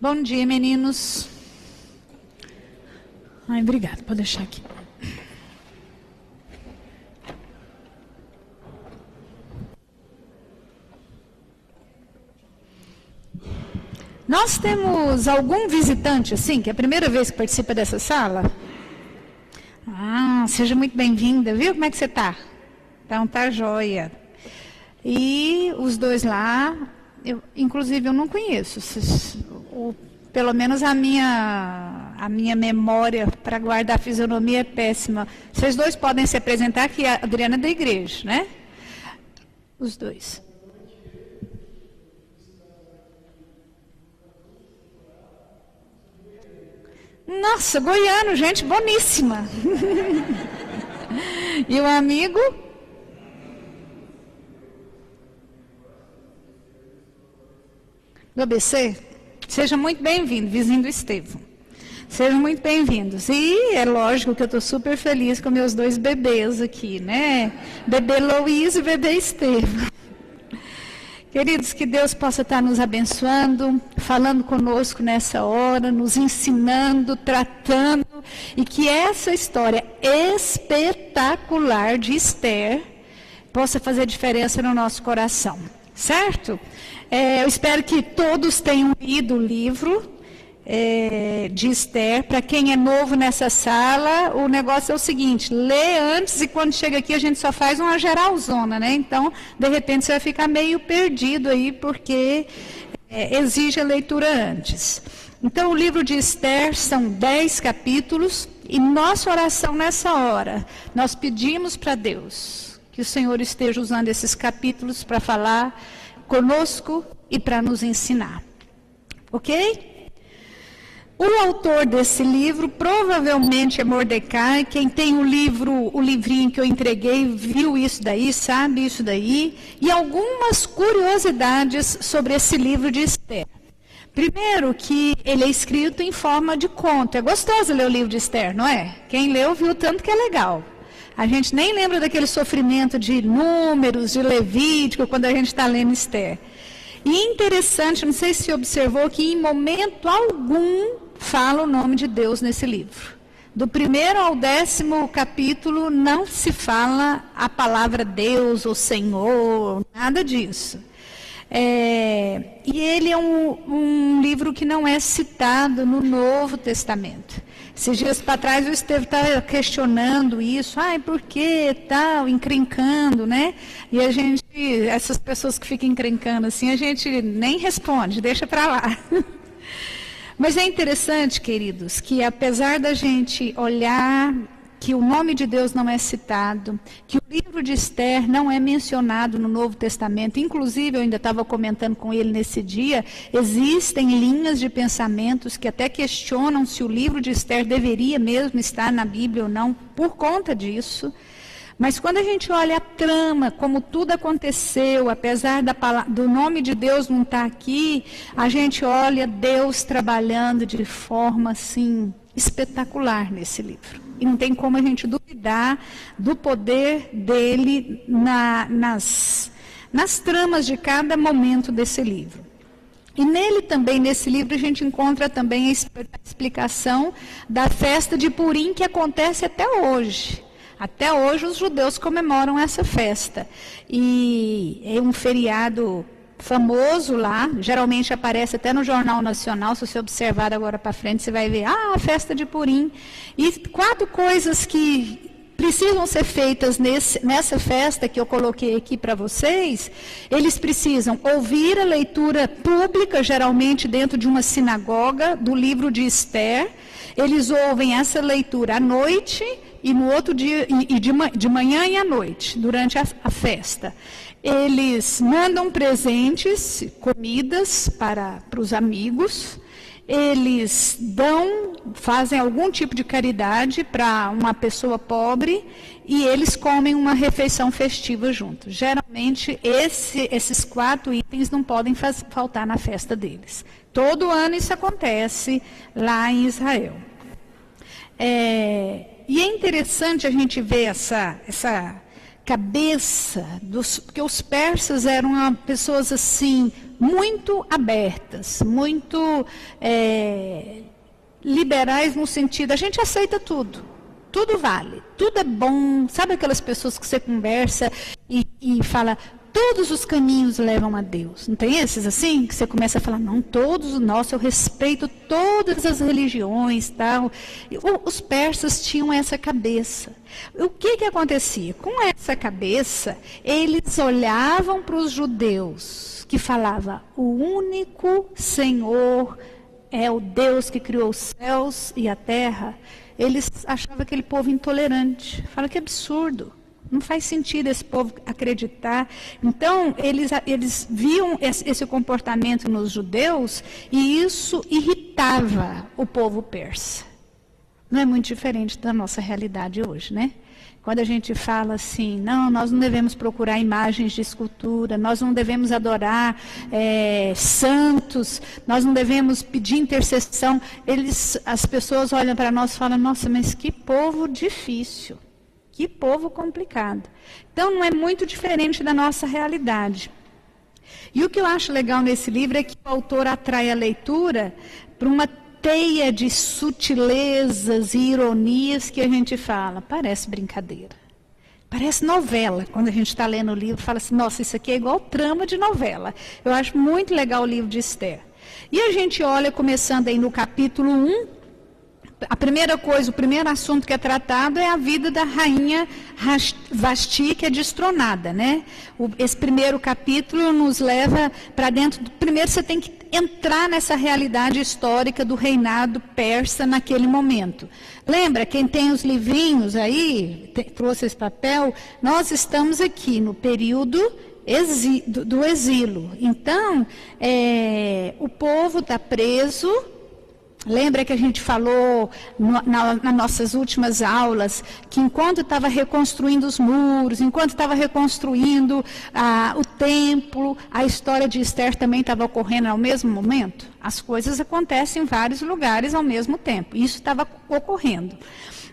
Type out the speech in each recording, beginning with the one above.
Bom dia, meninos. Ai, obrigada, pode deixar aqui. Nós temos algum visitante, assim, que é a primeira vez que participa dessa sala? Ah, seja muito bem-vinda, viu? Como é que você está? Então, tá joia. E os dois lá, inclusive eu não conheço, pelo menos a minha memória para guardar a fisionomia é péssima. Vocês dois podem se apresentar, que a Adriana é da igreja, né? Os dois. Nossa, goiano, gente boníssima. E o amigo? Do ABC? Seja muito bem-vindo, vizinho do Estevão. Sejam muito bem-vindos. E é lógico que eu estou super feliz com meus dois bebês aqui, né? Bebê Luiz e bebê Estevão. Queridos, que Deus possa estar nos abençoando, falando conosco nessa hora, nos ensinando, tratando, e que essa história espetacular de Esther possa fazer diferença no nosso coração, certo? Eu espero que todos tenham lido o livro de Esther. Para quem é novo nessa sala, o negócio é o seguinte: lê antes, e quando chega aqui a gente só faz uma geralzona, né? Então, de repente você vai ficar meio perdido aí, porque exige a leitura antes. Então, o livro de Esther são 10 capítulos, e nossa oração nessa hora, nós pedimos para Deus que o Senhor esteja usando esses capítulos para falar conosco e para nos ensinar. Ok? O autor desse livro provavelmente é Mordecai. Quem tem o livrinho que eu entreguei, viu isso daí, sabe isso daí. E algumas curiosidades sobre esse livro de Esther. Primeiro, que ele é escrito em forma de conto. É gostoso ler o livro de Esther, não é? Quem leu viu tanto que é legal. A gente nem lembra daquele sofrimento de Números, de Levítico, quando a gente está lendo Esther. E interessante, não sei se observou, que em momento algum fala o nome de Deus nesse livro. Do 1º ao 10º capítulo não se fala a palavra Deus ou Senhor, nada disso. E ele é um livro que não é citado no Novo Testamento. Esses dias para trás o Estevão estava questionando isso, por que tal, encrencando, né? E a gente, essas pessoas que ficam encrencando assim, a gente nem responde, deixa para lá. Mas é interessante, queridos, que apesar da gente olhar que o nome de Deus não é citado, que o livro de Esther não é mencionado no Novo Testamento, inclusive eu ainda estava comentando com ele nesse dia, existem linhas de pensamentos que até questionam se o livro de Esther deveria mesmo estar na Bíblia ou não, por conta disso. Mas quando a gente olha a trama, como tudo aconteceu, apesar do nome de Deus não estar aqui, a gente olha Deus trabalhando de forma assim espetacular nesse livro. E não tem como a gente duvidar do poder dele nas tramas de cada momento desse livro. E nele também, nesse livro, a gente encontra também a explicação da festa de Purim, que acontece até hoje. Até hoje os judeus comemoram essa festa. E é um feriado famoso lá, geralmente aparece até no Jornal Nacional, se você observar agora para frente, você vai ver, a festa de Purim. E 4 coisas que precisam ser feitas nessa festa que eu coloquei aqui para vocês. Eles precisam ouvir a leitura pública, geralmente dentro de uma sinagoga, do livro de Esther. Eles ouvem essa leitura à noite e no outro dia, de manhã e à noite, durante a festa. Eles mandam presentes, comidas para os amigos. Eles fazem algum tipo de caridade para uma pessoa pobre e eles comem uma refeição festiva juntos. Geralmente, esses 4 itens não podem faltar na festa deles. Todo ano isso acontece lá em Israel. E é interessante a gente ver essa cabeça, porque os persas eram pessoas assim, muito abertas, muito liberais no sentido, a gente aceita tudo. Tudo vale, tudo é bom. Sabe aquelas pessoas que você conversa e fala, todos os caminhos levam a Deus. Não tem esses assim? Que você começa a falar, não, todos, nossa, eu respeito todas as religiões, tal. Os persas tinham essa cabeça. O que acontecia? Com essa cabeça, eles olhavam para os judeus, que falava, o único Senhor é o Deus que criou os céus e a terra. Eles achavam aquele povo intolerante. Fala que absurdo. Não faz sentido esse povo acreditar. Então, eles viam esse comportamento nos judeus e isso irritava o povo persa. Não é muito diferente da nossa realidade hoje, né? Quando a gente fala assim, não, nós não devemos procurar imagens de escultura, nós não devemos adorar santos, nós não devemos pedir intercessão. As pessoas olham para nós e falam, nossa, mas que povo difícil, que povo complicado. Então, não é muito diferente da nossa realidade. E o que eu acho legal nesse livro é que o autor atrai a leitura para uma teia de sutilezas e ironias que a gente fala, parece brincadeira, parece novela. Quando a gente está lendo o livro, fala assim, nossa, isso aqui é igual trama de novela. Eu acho muito legal o livro de Esther. E a gente olha, começando aí no capítulo 1, a primeira coisa, o primeiro assunto que é tratado é a vida da rainha Vasti, que é destronada, né? Esse primeiro capítulo nos leva para dentro. Primeiro você tem que entrar nessa realidade histórica do reinado persa naquele momento. Lembra, quem tem os livrinhos aí, trouxe esse papel, nós estamos aqui no período do exílio. Então, o povo está preso. Lembra que a gente falou nas nossas últimas aulas que enquanto estava reconstruindo os muros, enquanto estava reconstruindo o templo, a história de Esther também estava ocorrendo ao mesmo momento? As coisas acontecem em vários lugares ao mesmo tempo. Isso estava ocorrendo.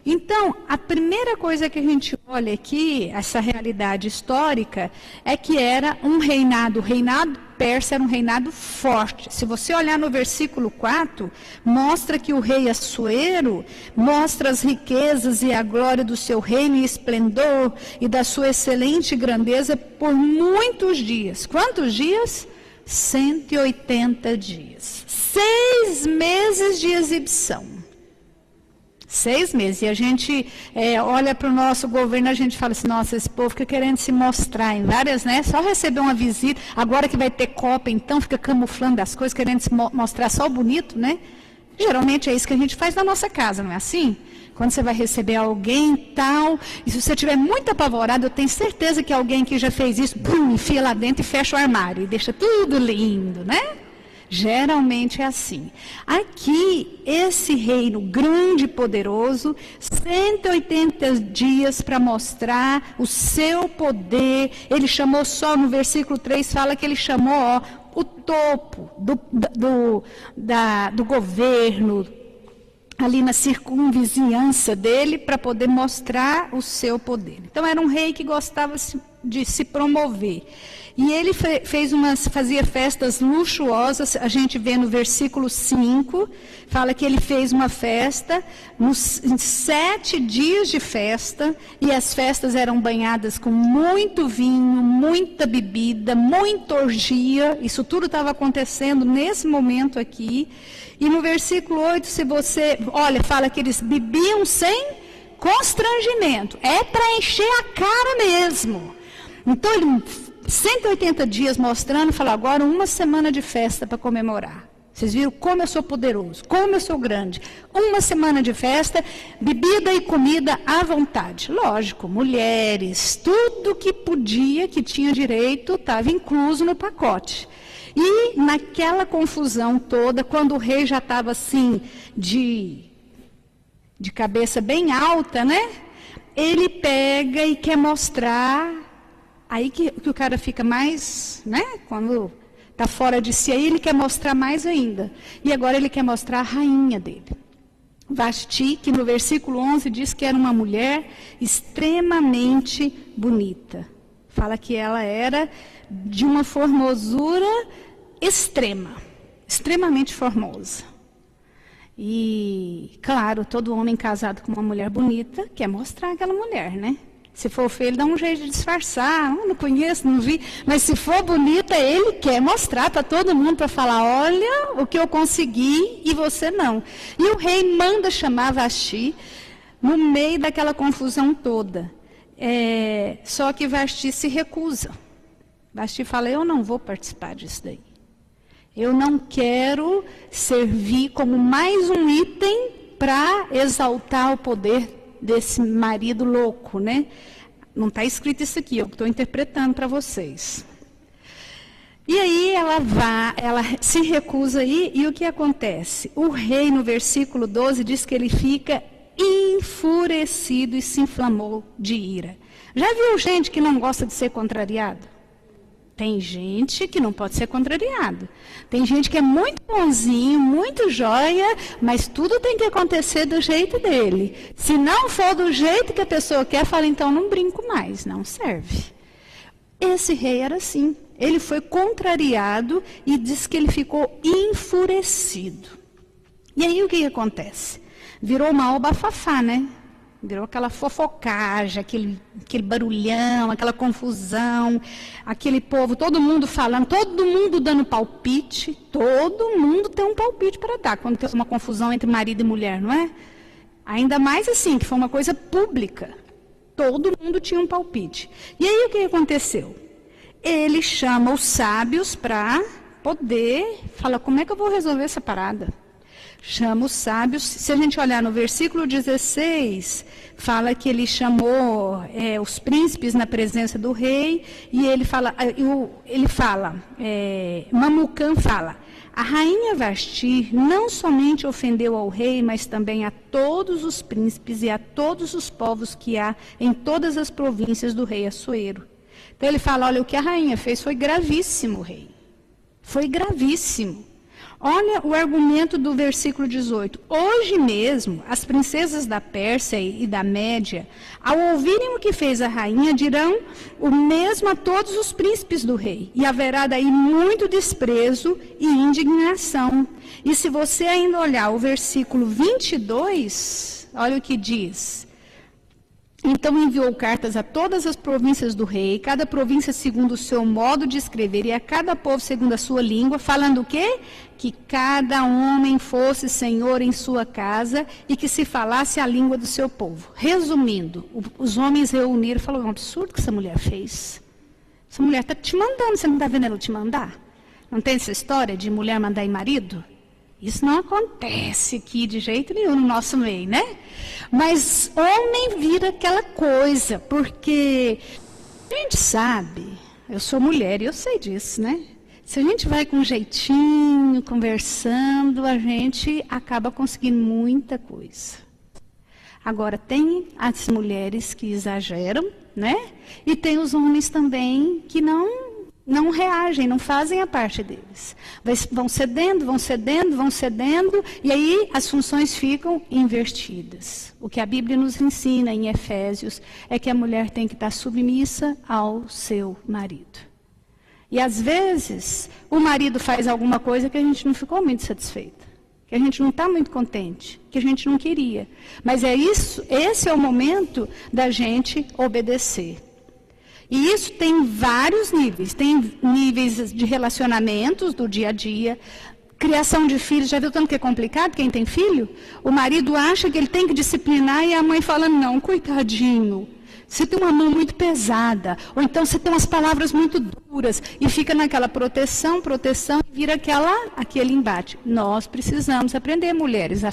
Então, a primeira coisa que a gente olha aqui, essa realidade histórica, é que era um reinado. O reinado persa era um reinado forte. Se você olhar no versículo 4, mostra que o rei Assuero mostra as riquezas e a glória do seu reino e esplendor e da sua excelente grandeza por muitos dias. Quantos dias? 180 dias. 6 meses de exibição. 6 meses. E a gente olha para o nosso governo, a gente fala assim, nossa, esse povo fica querendo se mostrar em várias, né? Só receber uma visita, agora que vai ter Copa, então fica camuflando as coisas, querendo se mostrar só o bonito, né? Geralmente é isso que a gente faz na nossa casa, não é assim? Quando você vai receber alguém e tal, e se você estiver muito apavorado, eu tenho certeza que alguém que já fez isso, enfia lá dentro e fecha o armário, e deixa tudo lindo, né? Geralmente é assim. Aqui, esse reino grande e poderoso, 180 dias para mostrar o seu poder. Ele chamou só, no versículo 3, fala que ele chamou o topo do governo, ali na circunvizinhança dele, para poder mostrar o seu poder. Então, era um rei que gostava de se promover. E ele fazia festas luxuosas. A gente vê no versículo 5, fala que ele fez uma festa, em 7 dias de festa, e as festas eram banhadas com muito vinho, muita bebida, muita orgia. Isso tudo estava acontecendo nesse momento aqui. E no versículo 8, se você olha, fala que eles bebiam sem constrangimento. É para encher a cara mesmo. Então, ele 180 dias mostrando, falou, agora uma semana de festa para comemorar. Vocês viram como eu sou poderoso, como eu sou grande. Uma semana de festa, bebida e comida à vontade. Lógico, mulheres, tudo que podia, que tinha direito, estava incluso no pacote. E naquela confusão toda, quando o rei já estava assim, de cabeça bem alta, né? Ele pega e quer mostrar. Aí que o cara fica mais, né? Quando está fora de si, aí ele quer mostrar mais ainda. E agora ele quer mostrar a rainha dele. Vasti, que no versículo 11 diz que era uma mulher extremamente bonita. Fala que ela era de uma formosura extremamente formosa. E, claro, todo homem casado com uma mulher bonita quer mostrar aquela mulher, né? Se for feio, ele dá um jeito de disfarçar. Não conheço, não vi. Mas se for bonita, ele quer mostrar para todo mundo, para falar, olha o que eu consegui e você não. E o rei manda chamar Vasti no meio daquela confusão toda. Só que Vasti se recusa. Vasti fala, eu não vou participar disso daí. Eu não quero servir como mais um item para exaltar o poder desse marido louco, né? Não está escrito isso aqui, eu estou interpretando para vocês. E aí ela se recusa aí, e o que acontece? O rei, no versículo 12, diz que ele fica enfurecido e se inflamou de ira. Já viu gente que não gosta de ser contrariado? Tem gente que não pode ser contrariado. Tem gente que é muito bonzinho, muito joia, mas tudo tem que acontecer do jeito dele. Se não for do jeito que a pessoa quer, fala, então não brinco mais, não serve. Esse rei era assim. Ele foi contrariado e diz que ele ficou enfurecido. E aí o que acontece? Virou uma bafafá, né? Virou aquela fofocagem, aquele barulhão, aquela confusão, aquele povo, todo mundo falando, todo mundo dando palpite, todo mundo tem um palpite para dar, quando tem uma confusão entre marido e mulher, não é? Ainda mais assim, que foi uma coisa pública, todo mundo tinha um palpite. E aí o que aconteceu? Ele chama os sábios para poder falar, como é que eu vou resolver essa parada? Chama os sábios. Se a gente olhar no versículo 16, fala que ele chamou os príncipes na presença do rei, e ele fala, Mamucã fala, a rainha Vasti não somente ofendeu ao rei, mas também a todos os príncipes e a todos os povos que há em todas as províncias do rei Assuero. Então ele fala, olha, o que a rainha fez foi gravíssimo, rei. Foi gravíssimo. Olha o argumento do versículo 18. Hoje mesmo, as princesas da Pérsia e da Média, ao ouvirem o que fez a rainha, dirão o mesmo a todos os príncipes do rei. E haverá daí muito desprezo e indignação. E se você ainda olhar o versículo 22, olha o que diz. Então enviou cartas a todas as províncias do rei, cada província segundo o seu modo de escrever, e a cada povo segundo a sua língua, falando o quê? Que cada homem fosse senhor em sua casa e que se falasse a língua do seu povo. Resumindo, os homens reuniram e falaram, é um absurdo que essa mulher fez. Essa mulher está te mandando, você não está vendo ela te mandar? Não tem essa história de mulher mandar em marido? Isso não acontece aqui de jeito nenhum no nosso meio, né? Mas homem vira aquela coisa, porque a gente sabe, eu sou mulher e eu sei disso, né? Se a gente vai com um jeitinho, conversando, a gente acaba conseguindo muita coisa. Agora, tem as mulheres que exageram, né? E tem os homens também que não reagem, não fazem a parte deles. Vão cedendo, e aí as funções ficam invertidas. O que a Bíblia nos ensina em Efésios é que a mulher tem que estar submissa ao seu marido. E às vezes, o marido faz alguma coisa que a gente não ficou muito satisfeita, que a gente não está muito contente, que a gente não queria. Mas esse é o momento da gente obedecer. E isso tem vários níveis. Tem níveis de relacionamentos do dia a dia, criação de filhos. Já viu tanto que é complicado quem tem filho? O marido acha que ele tem que disciplinar e a mãe fala, não, coitadinho. Você tem uma mão muito pesada, ou então você tem umas palavras muito duras, e fica naquela proteção, e vira aquele embate. Nós precisamos aprender, mulheres, a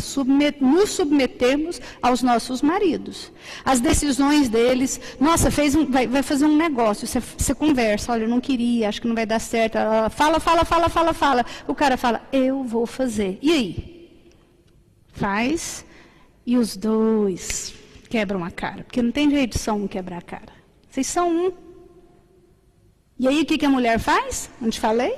nos submetermos aos nossos maridos. As decisões deles, nossa, vai fazer um negócio, você conversa, olha, eu não queria, acho que não vai dar certo, ela fala. O cara fala, eu vou fazer. E aí? Faz, e os dois quebram a cara, porque não tem jeito de só um quebrar a cara. Vocês são um. E aí o que a mulher faz? Não te falei?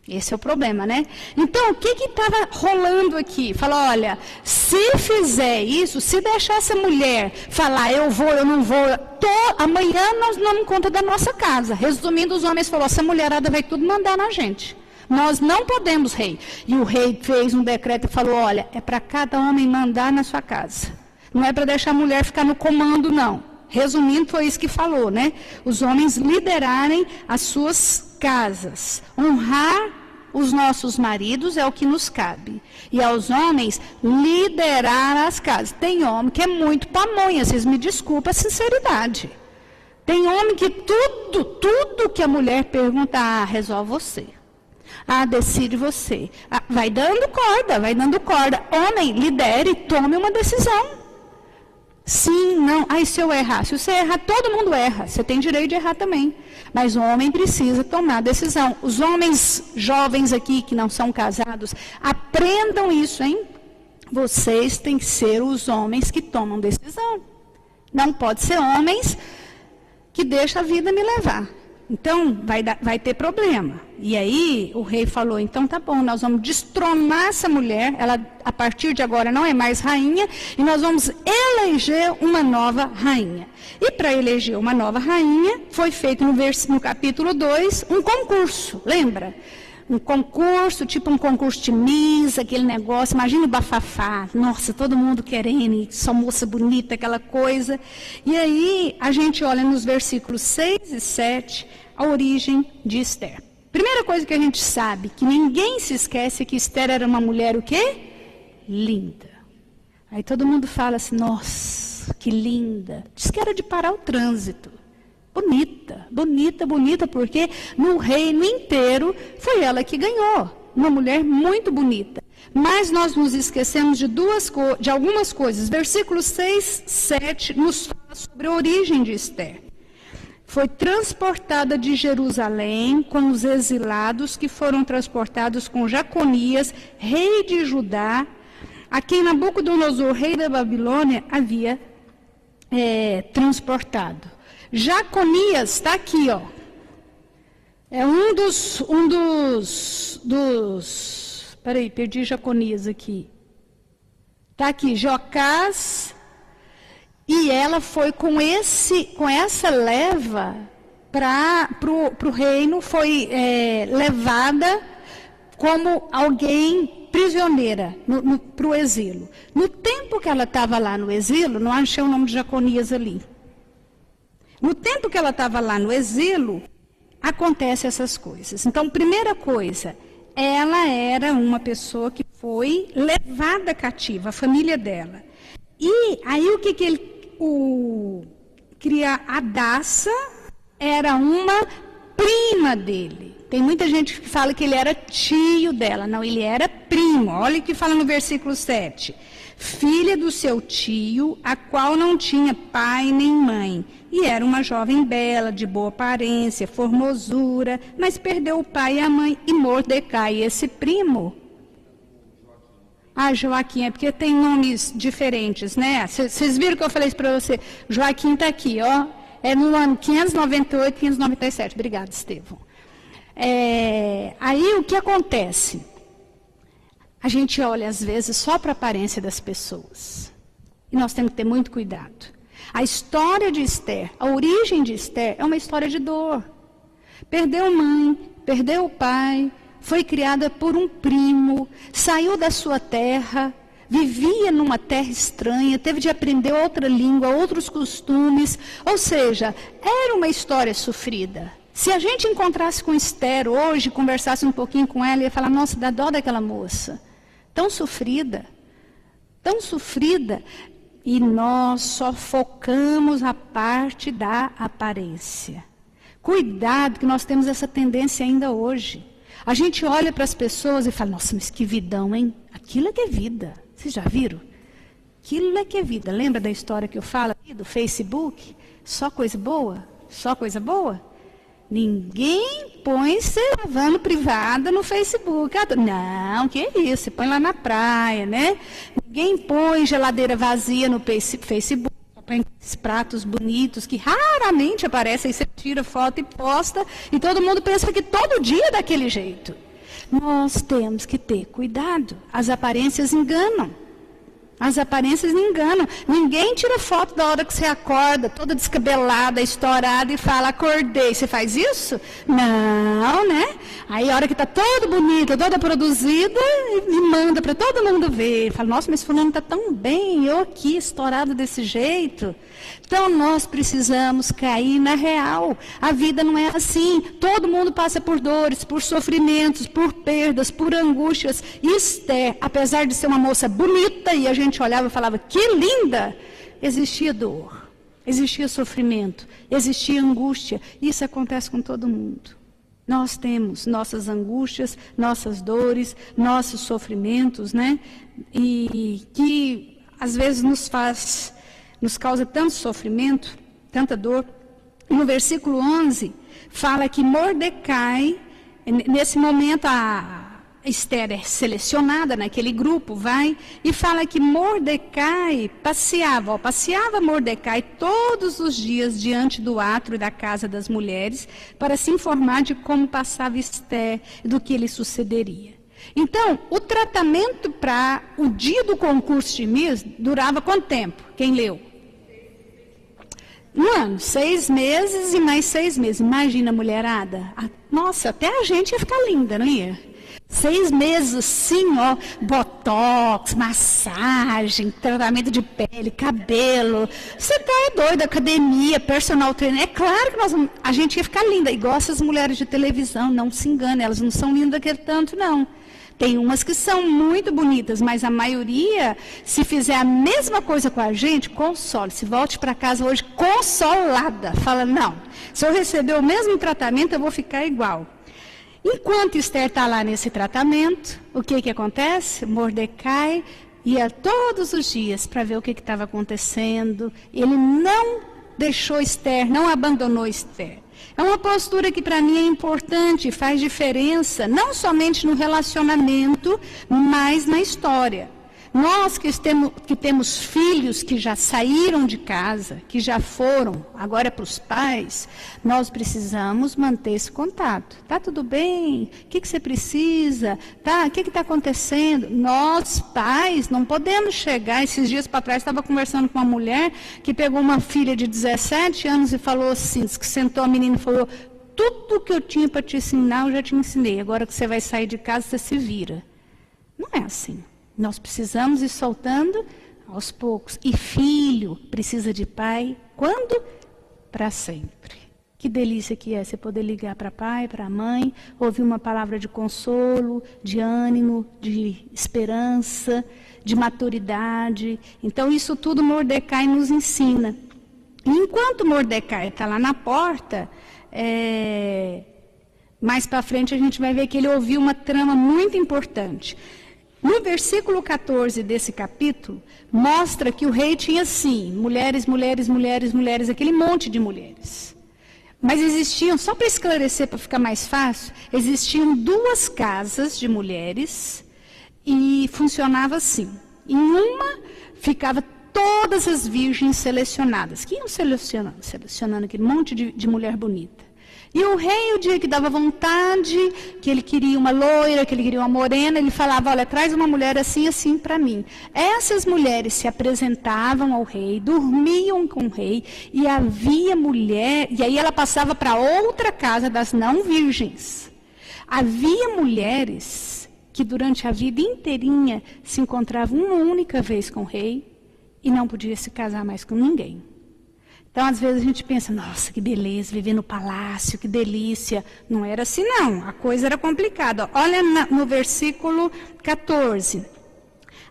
Esse é o problema, né? Então, o que estava rolando aqui? Fala, olha, se fizer isso, se deixar essa mulher falar, eu vou, eu não vou, amanhã nós não damos conta da nossa casa. Resumindo, os homens falaram, essa mulherada vai tudo mandar na gente. Nós não podemos, rei. E o rei fez um decreto e falou, olha, é para cada homem mandar na sua casa. Não é para deixar a mulher ficar no comando, não. Resumindo, foi isso que falou, né? Os homens liderarem as suas casas. Honrar os nossos maridos é o que nos cabe. E aos homens, liderar as casas. Tem homem que é muito pamonha, vocês me desculpem a sinceridade. Tem homem que tudo que a mulher pergunta, resolve você. Decide você. Vai dando corda. Homem, lidere e tome uma decisão. Sim, não. E se eu errar? Se você errar, todo mundo erra. Você tem direito de errar também. Mas o homem precisa tomar decisão. Os homens jovens aqui, que não são casados, aprendam isso, hein? Vocês têm que ser os homens que tomam decisão. Não pode ser homens que deixam a vida me levar. Então, vai ter problema. E aí, o rei falou, então tá bom, nós vamos destronar essa mulher, ela a partir de agora não é mais rainha, e nós vamos eleger uma nova rainha. E para eleger uma nova rainha, foi feito no capítulo 2, um concurso, lembra? Um concurso, tipo um concurso de Miss, aquele negócio, imagina o bafafá, nossa, todo mundo querendo, só moça bonita, aquela coisa. E aí, a gente olha nos versículos 6 e 7, a origem de Esther. Primeira coisa que a gente sabe, que ninguém se esquece, que Esther era uma mulher o quê? Linda. Aí todo mundo fala assim, nossa, que linda. Diz que era de parar o trânsito. Bonita, porque no reino inteiro foi ela que ganhou. Uma mulher muito bonita. Mas nós nos esquecemos de algumas coisas. Versículo 6, 7 nos fala sobre a origem de Esther. Foi transportada de Jerusalém com os exilados que foram transportados com Jaconias, rei de Judá, a quem Nabucodonosor, rei da Babilônia, havia transportado. Jaconias está aqui, ó. É um dos peraí, perdi Jaconias aqui. Está aqui, Jocás, e ela foi com essa leva para o reino, foi levada como alguém prisioneira para o exílio. No tempo que ela estava lá no exílio, não achei o nome de Jaconias ali. No tempo que ela estava lá no exílio, acontecem essas coisas. Então, primeira coisa, ela era uma pessoa que foi levada cativa, a família dela. E aí o que ele cria? Hadassa era uma prima dele. Tem muita gente que fala que ele era tio dela. Não, ele era primo. Olha o que fala no versículo 7. Filha do seu tio, a qual não tinha pai nem mãe. E era uma jovem bela, de boa aparência, formosura, mas perdeu o pai e a mãe. E Mordecai, esse primo... Joaquim, é porque tem nomes diferentes, né? Vocês viram que eu falei isso para você? Joaquim está aqui, ó. É no ano 598, 597. Obrigada, Estevão. Aí o que acontece? A gente olha, às vezes, só para a aparência das pessoas. E nós temos que ter muito cuidado. A história de Esther, a origem de Esther, é uma história de dor. Perdeu mãe, perdeu o pai, foi criada por um primo, saiu da sua terra, vivia numa terra estranha, teve de aprender outra língua, outros costumes. Ou seja, era uma história sofrida. Se a gente encontrasse com Esther hoje, conversasse um pouquinho com ela, ia falar, nossa, dá dó daquela moça. Tão sofrida. E nós só focamos a parte da aparência. Cuidado, que nós temos essa tendência ainda hoje. A gente olha para as pessoas e fala, nossa, mas que vidão, hein? Aquilo é que é vida. Vocês já viram? Aquilo é que é vida. Lembra da história que eu falo aqui do Facebook? Só coisa boa? Só coisa boa? Ninguém põe caravana privada no Facebook. Não, que isso? Você põe lá na praia, né? Ninguém põe geladeira vazia no Facebook. Põe esses pratos bonitos que raramente aparecem. Aí você tira foto e posta. E todo mundo pensa que todo dia é daquele jeito. nós temos que ter cuidado. As aparências enganam. As aparências enganam. Ninguém tira foto da hora que você acorda, toda descabelada, estourada, e fala, acordei. Você faz isso? Não, né? Aí a hora que está toda bonita, toda produzida, e manda para todo mundo ver. Fala, nossa, mas fulano está tão bem, eu aqui, estourado desse jeito. Então nós precisamos cair na real. A vida não é assim. Todo mundo passa por dores, por sofrimentos, por perdas, por angústias. Esther, apesar de ser uma moça bonita, e a gente olhava e falava, que linda, existia dor, existia sofrimento, existia angústia. Isso acontece com todo mundo. Nós temos nossas angústias, nossas dores, nossos sofrimentos, né? E que às vezes nos causa tanto sofrimento, tanta dor. No versículo 11, fala que Mordecai, nesse momento a Esther é selecionada naquele grupo, vai, e fala que Mordecai passeava Mordecai todos os dias diante do átrio da casa das mulheres, para se informar de como passava Esther, do que lhe sucederia. Então, o tratamento para o dia do concurso de Miss durava quanto tempo? Quem leu? 1 ano, 6 meses e mais 6 meses. Imagina, mulherada. Nossa, até a gente ia ficar linda, não ia? 6 meses assim, ó, botox, massagem, tratamento de pele, cabelo. Você tá doido, academia, personal trainer. É claro que a gente ia ficar linda, igual essas mulheres de televisão, não se engane, elas não são lindas daquele tanto, não. Tem umas que são muito bonitas, mas a maioria, se fizer a mesma coisa com a gente, console. Se volte para casa hoje consolada. Fala, não, se eu receber o mesmo tratamento, eu vou ficar igual. Enquanto Esther está lá nesse tratamento, o que acontece? Mordecai ia todos os dias para ver o que estava acontecendo. Ele não deixou Esther, não abandonou Esther. É uma postura que para mim é importante, faz diferença, não somente no relacionamento, mas na história. Nós que temos filhos que já saíram de casa, que já foram, agora é para os pais, nós precisamos manter esse contato. Tá tudo bem? O que você precisa? Tá? O que está acontecendo? Nós, pais, não podemos chegar. Esses dias para trás, estava conversando com uma mulher que pegou uma filha de 17 anos e falou assim, que sentou a menina e falou, tudo que eu tinha para te ensinar, eu já te ensinei. Agora que você vai sair de casa, você se vira. Não é assim. Nós precisamos ir soltando aos poucos. E filho precisa de pai, quando? Para sempre. Que delícia que é você poder ligar para pai, para mãe, ouvir uma palavra de consolo, de ânimo, de esperança, de maturidade. Então isso tudo Mordecai nos ensina. E enquanto Mordecai está lá na porta, mais para frente a gente vai ver que ele ouviu uma trama muito importante. No versículo 14 desse capítulo, mostra que o rei tinha, sim, mulheres, aquele monte de mulheres. Mas existiam, só para esclarecer, para ficar mais fácil, existiam 2 casas de mulheres e funcionava assim. Em uma, ficava todas as virgens selecionadas, que iam selecionando aquele monte de mulher bonita. E o rei, o dia que dava vontade, que ele queria uma loira, que ele queria uma morena, ele falava, olha, traz uma mulher assim, assim para mim. Essas mulheres se apresentavam ao rei, dormiam com o rei, e havia mulher, e aí ela passava para outra casa das não virgens. Havia mulheres que durante a vida inteirinha se encontravam uma única vez com o rei e não podia se casar mais com ninguém. Então, às vezes a gente pensa, nossa, que beleza, viver no palácio, que delícia. Não era assim, não. A coisa era complicada. Olha no versículo 14.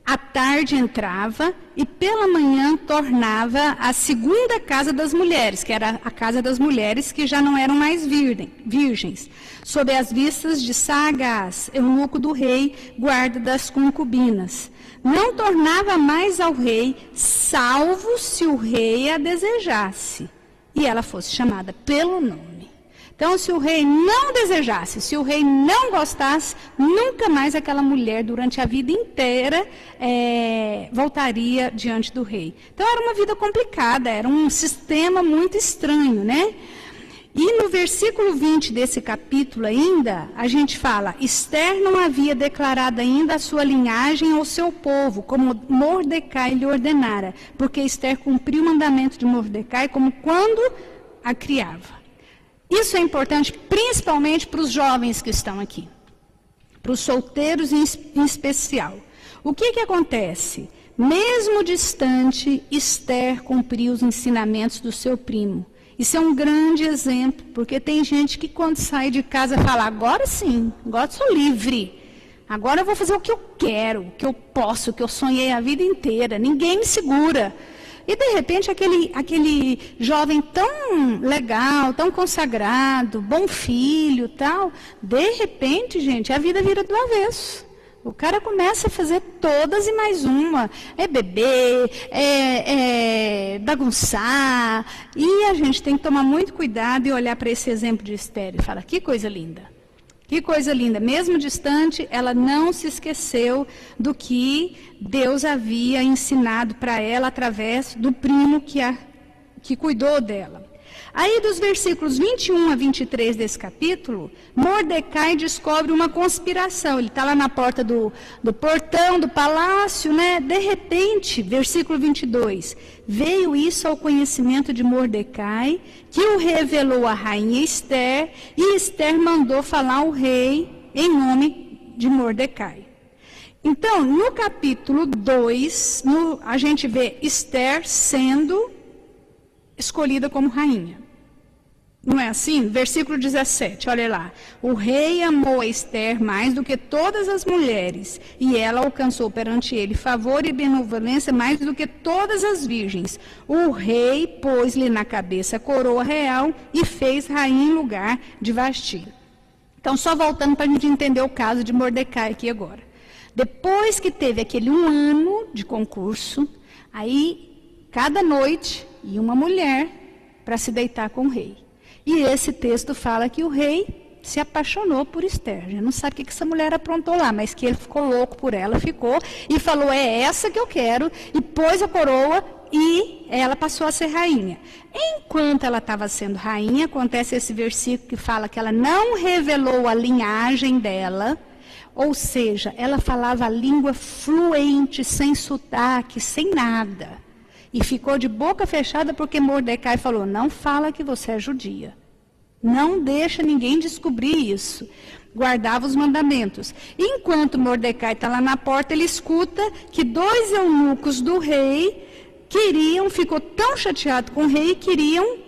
À tarde entrava e pela manhã tornava a segunda casa das mulheres, que era a casa das mulheres que já não eram mais virgens, sob as vistas de Sagaz, eunuco do rei, guarda das concubinas. Não tornava mais ao rei, salvo se o rei a desejasse, e ela fosse chamada pelo nome. Então, se o rei não desejasse, se o rei não gostasse, nunca mais aquela mulher, durante a vida inteira, voltaria diante do rei. Então, era uma vida complicada, era um sistema muito estranho, né? E no versículo 20 desse capítulo ainda, a gente fala, Esther não havia declarado ainda a sua linhagem ao seu povo, como Mordecai lhe ordenara, porque Esther cumpriu o mandamento de Mordecai como quando a criava. Isso é importante principalmente para os jovens que estão aqui, para os solteiros em especial. O que acontece? Mesmo distante, Esther cumpriu os ensinamentos do seu primo. Isso é um grande exemplo, porque tem gente que quando sai de casa fala, agora sim, agora sou livre, agora eu vou fazer o que eu quero, o que eu posso, o que eu sonhei a vida inteira, ninguém me segura. E de repente aquele jovem tão legal, tão consagrado, bom filho, tal, de repente, gente, a vida vira do avesso. O cara começa a fazer todas e mais uma. É beber, é bagunçar. E a gente tem que tomar muito cuidado e olhar para esse exemplo de Esther e falar, que coisa linda. Que coisa linda. Mesmo distante, ela não se esqueceu do que Deus havia ensinado para ela através do primo que cuidou dela. Aí dos versículos 21 a 23 desse capítulo, Mordecai descobre uma conspiração. Ele está lá na porta do portão, do palácio, né? De repente, versículo 22, veio isso ao conhecimento de Mordecai, que o revelou à rainha Esther, e Esther mandou falar ao rei em nome de Mordecai. Então, no capítulo 2, a gente vê Esther sendo escolhida como rainha. Não é assim? Versículo 17, olha lá. O rei amou a Esther mais do que todas as mulheres, e ela alcançou perante ele favor e benevolência mais do que todas as virgens. O rei pôs-lhe na cabeça a coroa real e fez rainha em lugar de Vasti. Então, só voltando para a gente entender o caso de Mordecai aqui agora. Depois que teve aquele 1 ano de concurso, aí, cada noite, ia uma mulher para se deitar com o rei. E esse texto fala que o rei se apaixonou por Esther. A gente não sabe o que essa mulher aprontou lá, mas que ele ficou louco por ela, ficou e falou, é essa que eu quero, e pôs a coroa e ela passou a ser rainha. Enquanto ela estava sendo rainha, acontece esse versículo que fala que ela não revelou a linhagem dela, ou seja, ela falava a língua fluente, sem sotaque, sem nada. E ficou de boca fechada porque Mordecai falou, não fala que você é judia. Não deixa ninguém descobrir isso. Guardava os mandamentos. Enquanto Mordecai está lá na porta, ele escuta que 2 eunucos do rei ficou tão chateado com o rei,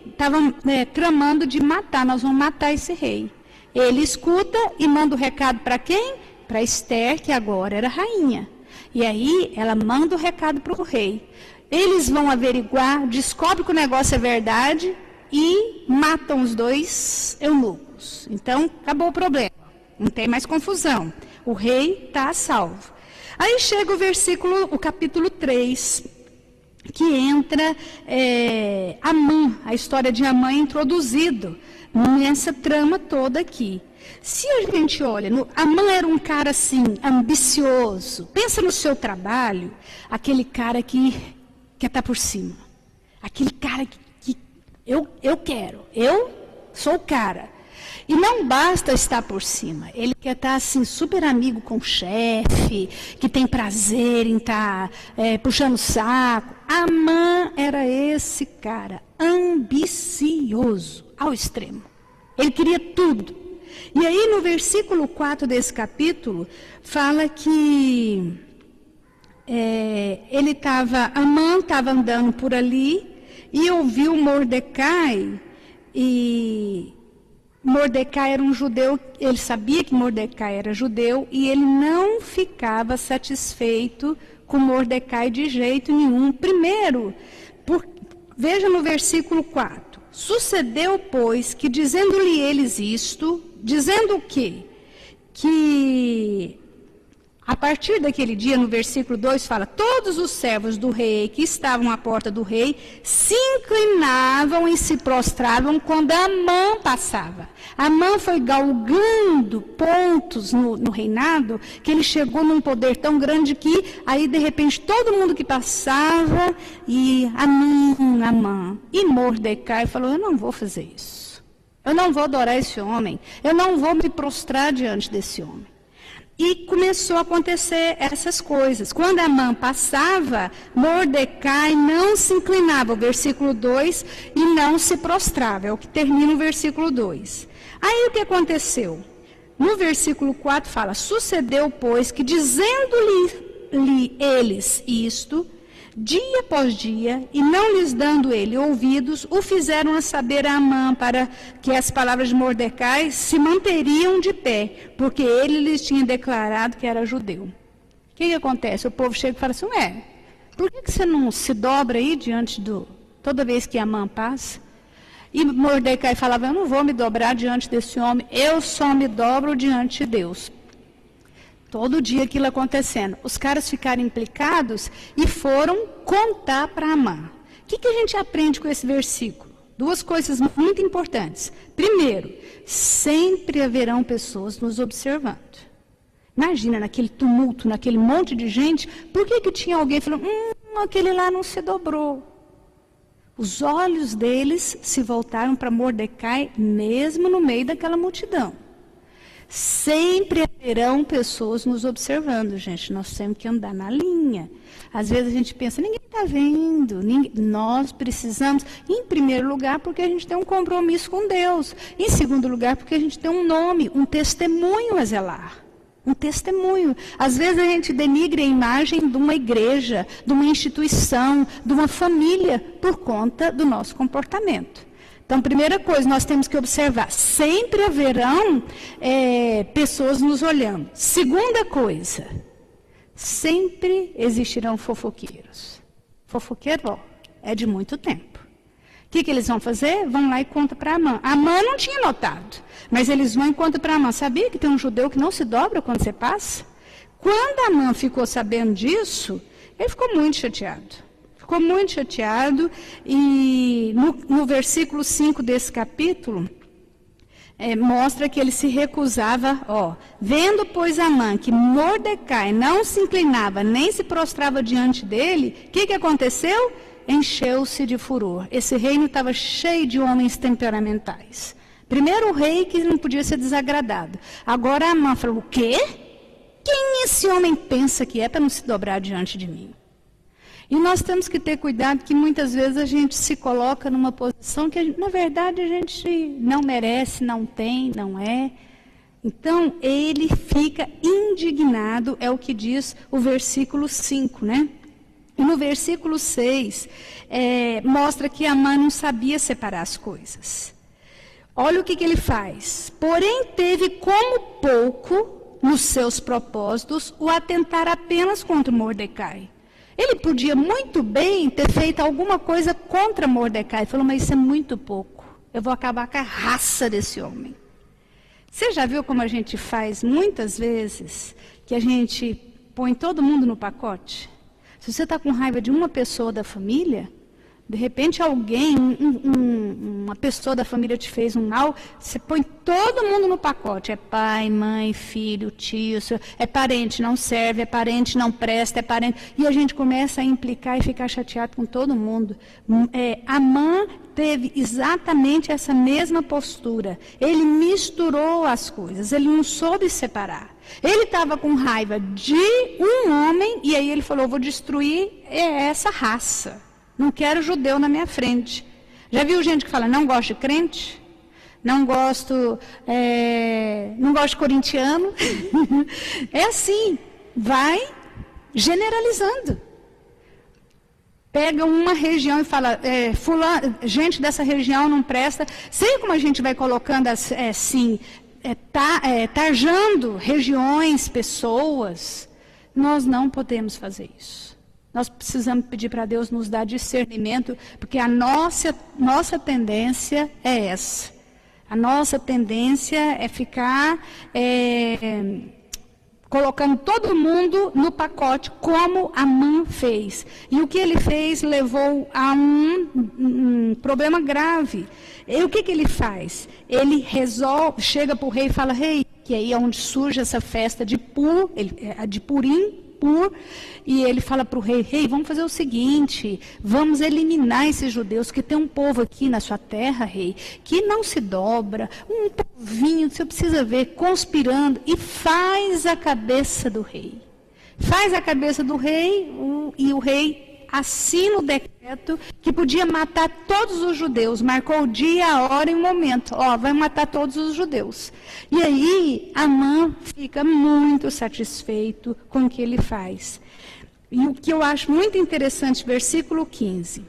estavam tramando de matar, nós vamos matar esse rei. Ele escuta e manda o recado para quem? Para Esther, que agora era rainha. E aí ela manda o recado para o rei. Eles vão averiguar, descobrem que o negócio é verdade e matam os 2 eunucos. Então, acabou o problema. Não tem mais confusão. O rei está a salvo. Aí chega o capítulo 3, que entra Amã, a história de Amã introduzido nessa trama toda aqui. Se a gente olha, Amã era um cara assim, ambicioso. Pensa no seu trabalho, aquele cara que quer estar por cima. Aquele cara que eu quero, eu sou o cara. E não basta estar por cima, ele quer estar assim, super amigo com o chefe, que tem prazer em estar puxando o saco. Amã era esse cara, ambicioso ao extremo. Ele queria tudo. E aí no versículo 4 desse capítulo, fala que Amã estava andando por ali e ouviu Mordecai, e Mordecai era um judeu, ele sabia que Mordecai era judeu, e ele não ficava satisfeito com Mordecai de jeito nenhum. Primeiro, veja no versículo 4, sucedeu, pois, que dizendo-lhe eles isto, dizendo o quê? Que a partir daquele dia, no versículo 2, fala, todos os servos do rei que estavam à porta do rei se inclinavam e se prostravam quando Amã passava. Amã foi galgando pontos no reinado, que ele chegou num poder tão grande que, aí de repente, todo mundo que passava, e Amã. E Mordecai falou, eu não vou fazer isso. Eu não vou adorar esse homem. Eu não vou me prostrar diante desse homem. E começou a acontecer essas coisas. Quando Amã passava, Mordecai não se inclinava, o versículo 2, e não se prostrava. É o que termina o versículo 2. Aí o que aconteceu? No versículo 4 fala, sucedeu, pois, que dizendo-lhe eles isto, dia após dia, e não lhes dando ele ouvidos, o fizeram a saber a Amã, para que as palavras de Mordecai se manteriam de pé, porque ele lhes tinha declarado que era judeu. O que acontece? O povo chega e fala assim, por que você não se dobra aí diante toda vez que Amã passa? E Mordecai falava, eu não vou me dobrar diante desse homem, eu só me dobro diante de Deus. Todo dia aquilo acontecendo. Os caras ficaram implicados e foram contar para Amã. O que a gente aprende com esse versículo? Duas coisas muito importantes. Primeiro, sempre haverão pessoas nos observando. Imagina, naquele tumulto, naquele monte de gente, por que tinha alguém falando, aquele lá não se dobrou? Os olhos deles se voltaram para Mordecai, mesmo no meio daquela multidão. Sempre haverão pessoas nos observando, gente. Nós temos que andar na linha. Às vezes a gente pensa, ninguém está vendo. Nós precisamos, em primeiro lugar, porque a gente tem um compromisso com Deus. Em segundo lugar, porque a gente tem um nome, um testemunho a zelar. Um testemunho. Às vezes a gente denigre a imagem de uma igreja, de uma instituição, de uma família, por conta do nosso comportamento. Então, primeira coisa, nós temos que observar, sempre haverão pessoas nos olhando. Segunda coisa, sempre existirão fofoqueiros. Fofoqueiro, é de muito tempo. O que eles vão fazer? Vão lá e contam para Amã. Amã não tinha notado, mas eles vão e contam para Amã. Sabia que tem um judeu que não se dobra quando você passa? Quando Amã ficou sabendo disso, ele ficou muito chateado. Ficou muito chateado e no versículo 5 desse capítulo, mostra que ele se recusava, vendo, pois, Amã que Mordecai não se inclinava, nem se prostrava diante dele, o que aconteceu? Encheu-se de furor. Esse reino estava cheio de homens temperamentais. Primeiro o rei que não podia ser desagradado. Agora Amã falou, o quê? Quem esse homem pensa que é para não se dobrar diante de mim? E nós temos que ter cuidado que muitas vezes a gente se coloca numa posição que, na verdade, a gente não merece, não tem, não é. Então, ele fica indignado, é o que diz o versículo 5, né? E no versículo 6, mostra que Amã não sabia separar as coisas. Olha o que ele faz. Porém, teve como pouco, nos seus propósitos, o atentar apenas contra Mordecai. Ele podia muito bem ter feito alguma coisa contra Mordecai. Ele falou, mas isso é muito pouco. Eu vou acabar com a raça desse homem. Você já viu como a gente faz muitas vezes, que a gente põe todo mundo no pacote? Se você está com raiva de uma pessoa da família, de repente alguém, uma pessoa da família te fez um mal, você põe todo mundo no pacote. É pai, mãe, filho, tio, é parente, não serve, é parente, não presta, é parente. E a gente começa a implicar e ficar chateado com todo mundo. Amã teve exatamente essa mesma postura. Ele misturou as coisas, ele não soube separar. Ele estava com raiva de um homem e aí ele falou, vou destruir essa raça. Não quero judeu na minha frente. Já viu gente que fala, não gosto de crente? Não gosto de corintiano? É assim, vai generalizando. Pega uma região e fala, gente dessa região não presta. Sei como a gente vai colocando assim, tarjando regiões, pessoas. Nós não podemos fazer isso. Nós precisamos pedir para Deus nos dar discernimento, porque a nossa tendência é essa. A nossa tendência é ficar colocando todo mundo no pacote, como Amã fez. E o que ele fez levou a um problema grave. E o que ele faz? Ele chega para o rei e fala, rei, que aí é onde surge essa festa de Purim, Kippur, e ele fala para o rei, vamos fazer o seguinte, vamos eliminar esses judeus, que tem um povo aqui na sua terra, rei, que não se dobra, um povinho, você precisa ver, conspirando, e faz a cabeça do rei. Faz a cabeça do rei, e o rei assina o decreto que podia matar todos os judeus. Marcou o dia, a hora e o momento. Vai matar todos os judeus. E aí, Amã fica muito satisfeito com o que ele faz. E o que eu acho muito interessante, versículo 15.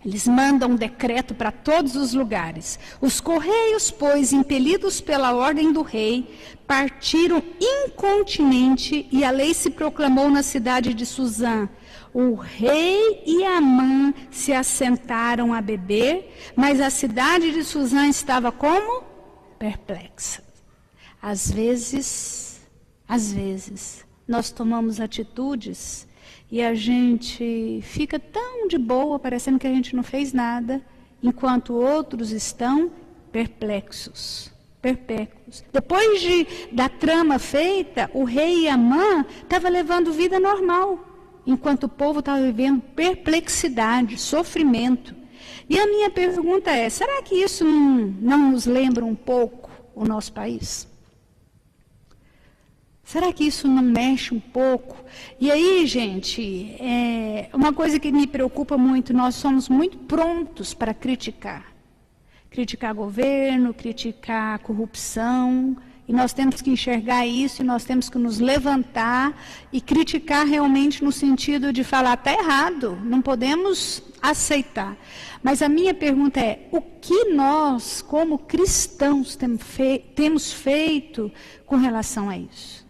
Eles mandam um decreto para todos os lugares. Os correios, pois, impelidos pela ordem do rei, partiram incontinenti e a lei se proclamou na cidade de Suzã. O rei e Amã se assentaram a beber, mas a cidade de Suzã estava como? Perplexa. Às vezes, nós tomamos atitudes e a gente fica tão de boa, parecendo que a gente não fez nada, enquanto outros estão perplexos. Depois da trama feita, o rei e Amã estavam levando vida normal, enquanto o povo estava vivendo perplexidade, sofrimento. E a minha pergunta é, será que isso não nos lembra um pouco o nosso país? Será que isso não mexe um pouco? E aí, gente, uma coisa que me preocupa muito, nós somos muito prontos para criticar. Criticar governo, criticar corrupção, e nós temos que enxergar isso, e nós temos que nos levantar e criticar realmente no sentido de falar, está errado, não podemos aceitar. Mas a minha pergunta é, o que nós, como cristãos, temos feito com relação a isso?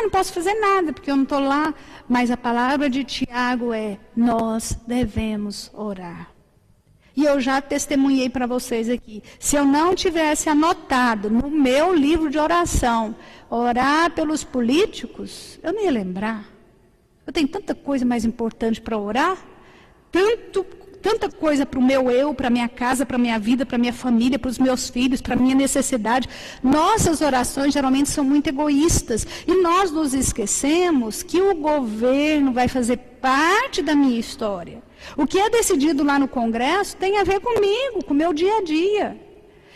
Não posso fazer nada, porque eu não estou lá. Mas a palavra de Tiago é, nós devemos orar. E eu já testemunhei para vocês aqui. Se eu não tivesse anotado no meu livro de oração, orar pelos políticos, eu não ia lembrar. Eu tenho tanta coisa mais importante para orar, tanta coisa para o meu eu, para a minha casa, para a minha vida, para a minha família, para os meus filhos, para a minha necessidade. Nossas orações geralmente são muito egoístas. E nós nos esquecemos que o governo vai fazer parte da minha história. O que é decidido lá no Congresso tem a ver comigo, com o meu dia a dia.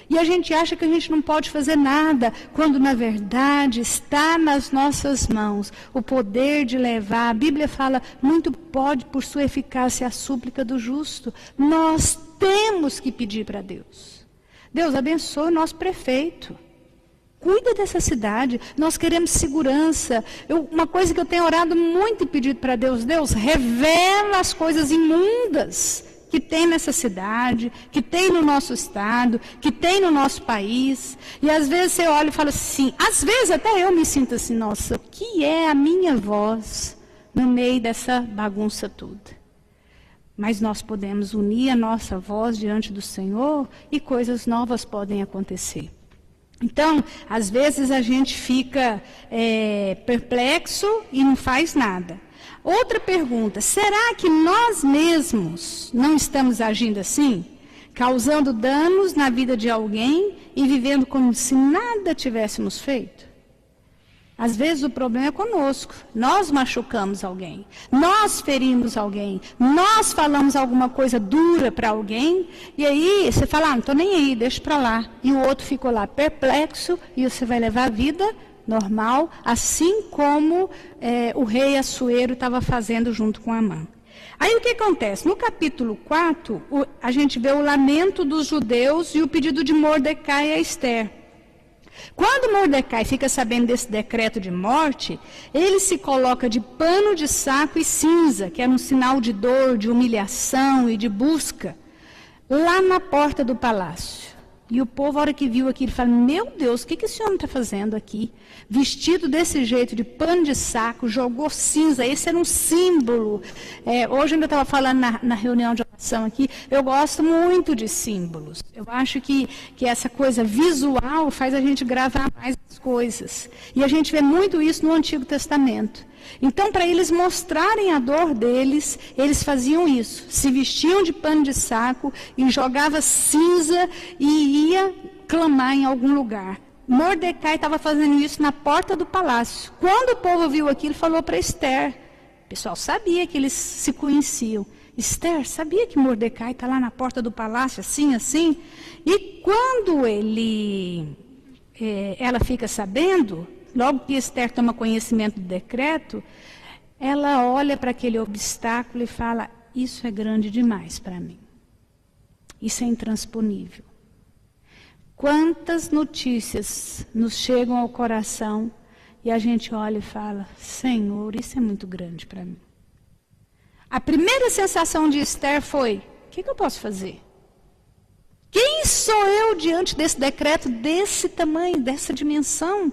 E a gente acha que a gente não pode fazer nada, quando na verdade está nas nossas mãos o poder de levar. A Bíblia fala, muito pode por sua eficácia a súplica do justo. Nós temos que pedir para Deus. Deus abençoe o nosso prefeito. Cuida dessa cidade, nós queremos segurança. Uma coisa que eu tenho orado muito e pedido para Deus, Deus, revela as coisas imundas que tem nessa cidade, que tem no nosso estado, que tem no nosso país. E às vezes você olha e fala assim, às vezes até eu me sinto assim, nossa, o que é a minha voz no meio dessa bagunça toda? Mas nós podemos unir a nossa voz diante do Senhor e coisas novas podem acontecer. Então, às vezes a gente fica perplexo e não faz nada. Outra pergunta, será que nós mesmos não estamos agindo assim? Causando danos na vida de alguém e vivendo como se nada tivéssemos feito? Às vezes o problema é conosco. Nós machucamos alguém, nós ferimos alguém, nós falamos alguma coisa dura para alguém, e aí você fala, não estou nem aí, deixa para lá. E o outro ficou lá perplexo, e você vai levar a vida normal, assim como o rei Assuero estava fazendo junto com Amã. Aí o que acontece? No capítulo 4, a gente vê o lamento dos judeus e o pedido de Mordecai a Esther. Quando Mordecai fica sabendo desse decreto de morte, ele se coloca de pano de saco e cinza, que era um sinal de dor, de humilhação e de busca, lá na porta do palácio. E o povo, a hora que viu aquilo, fala, meu Deus, o que esse homem está fazendo aqui? Vestido desse jeito, de pano de saco, jogou cinza, esse era um símbolo. Hoje eu ainda estava falando na reunião de oração aqui, eu gosto muito de símbolos. Eu acho que essa coisa visual faz a gente gravar mais as coisas. E a gente vê muito isso no Antigo Testamento. Então, para eles mostrarem a dor deles, eles faziam isso. Se vestiam de pano de saco e jogava cinza e ia clamar em algum lugar. Mordecai estava fazendo isso na porta do palácio. Quando o povo viu aquilo, falou para Esther. O pessoal sabia que eles se conheciam. Esther, sabia que Mordecai está lá na porta do palácio, assim, assim? E quando ela fica sabendo, logo que Esther toma conhecimento do decreto, ela olha para aquele obstáculo e fala, isso é grande demais para mim. Isso é intransponível. Quantas notícias nos chegam ao coração e a gente olha e fala, Senhor, isso é muito grande para mim. A primeira sensação de Esther foi, o que eu posso fazer? Quem sou eu diante desse decreto, desse tamanho, dessa dimensão?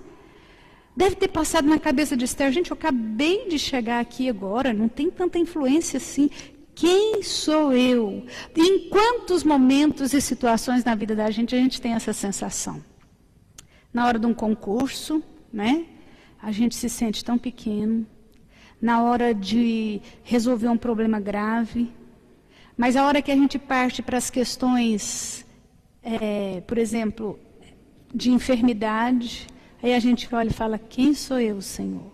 Deve ter passado na cabeça de Esther, gente, eu acabei de chegar aqui agora, não tem tanta influência assim. Quem sou eu? Em quantos momentos e situações na vida da gente a gente tem essa sensação? Na hora de um concurso, né? A gente se sente tão pequeno. Na hora de resolver um problema grave. Mas a hora que a gente parte para as questões, por exemplo, de enfermidade, aí a gente olha e fala, quem sou eu, Senhor?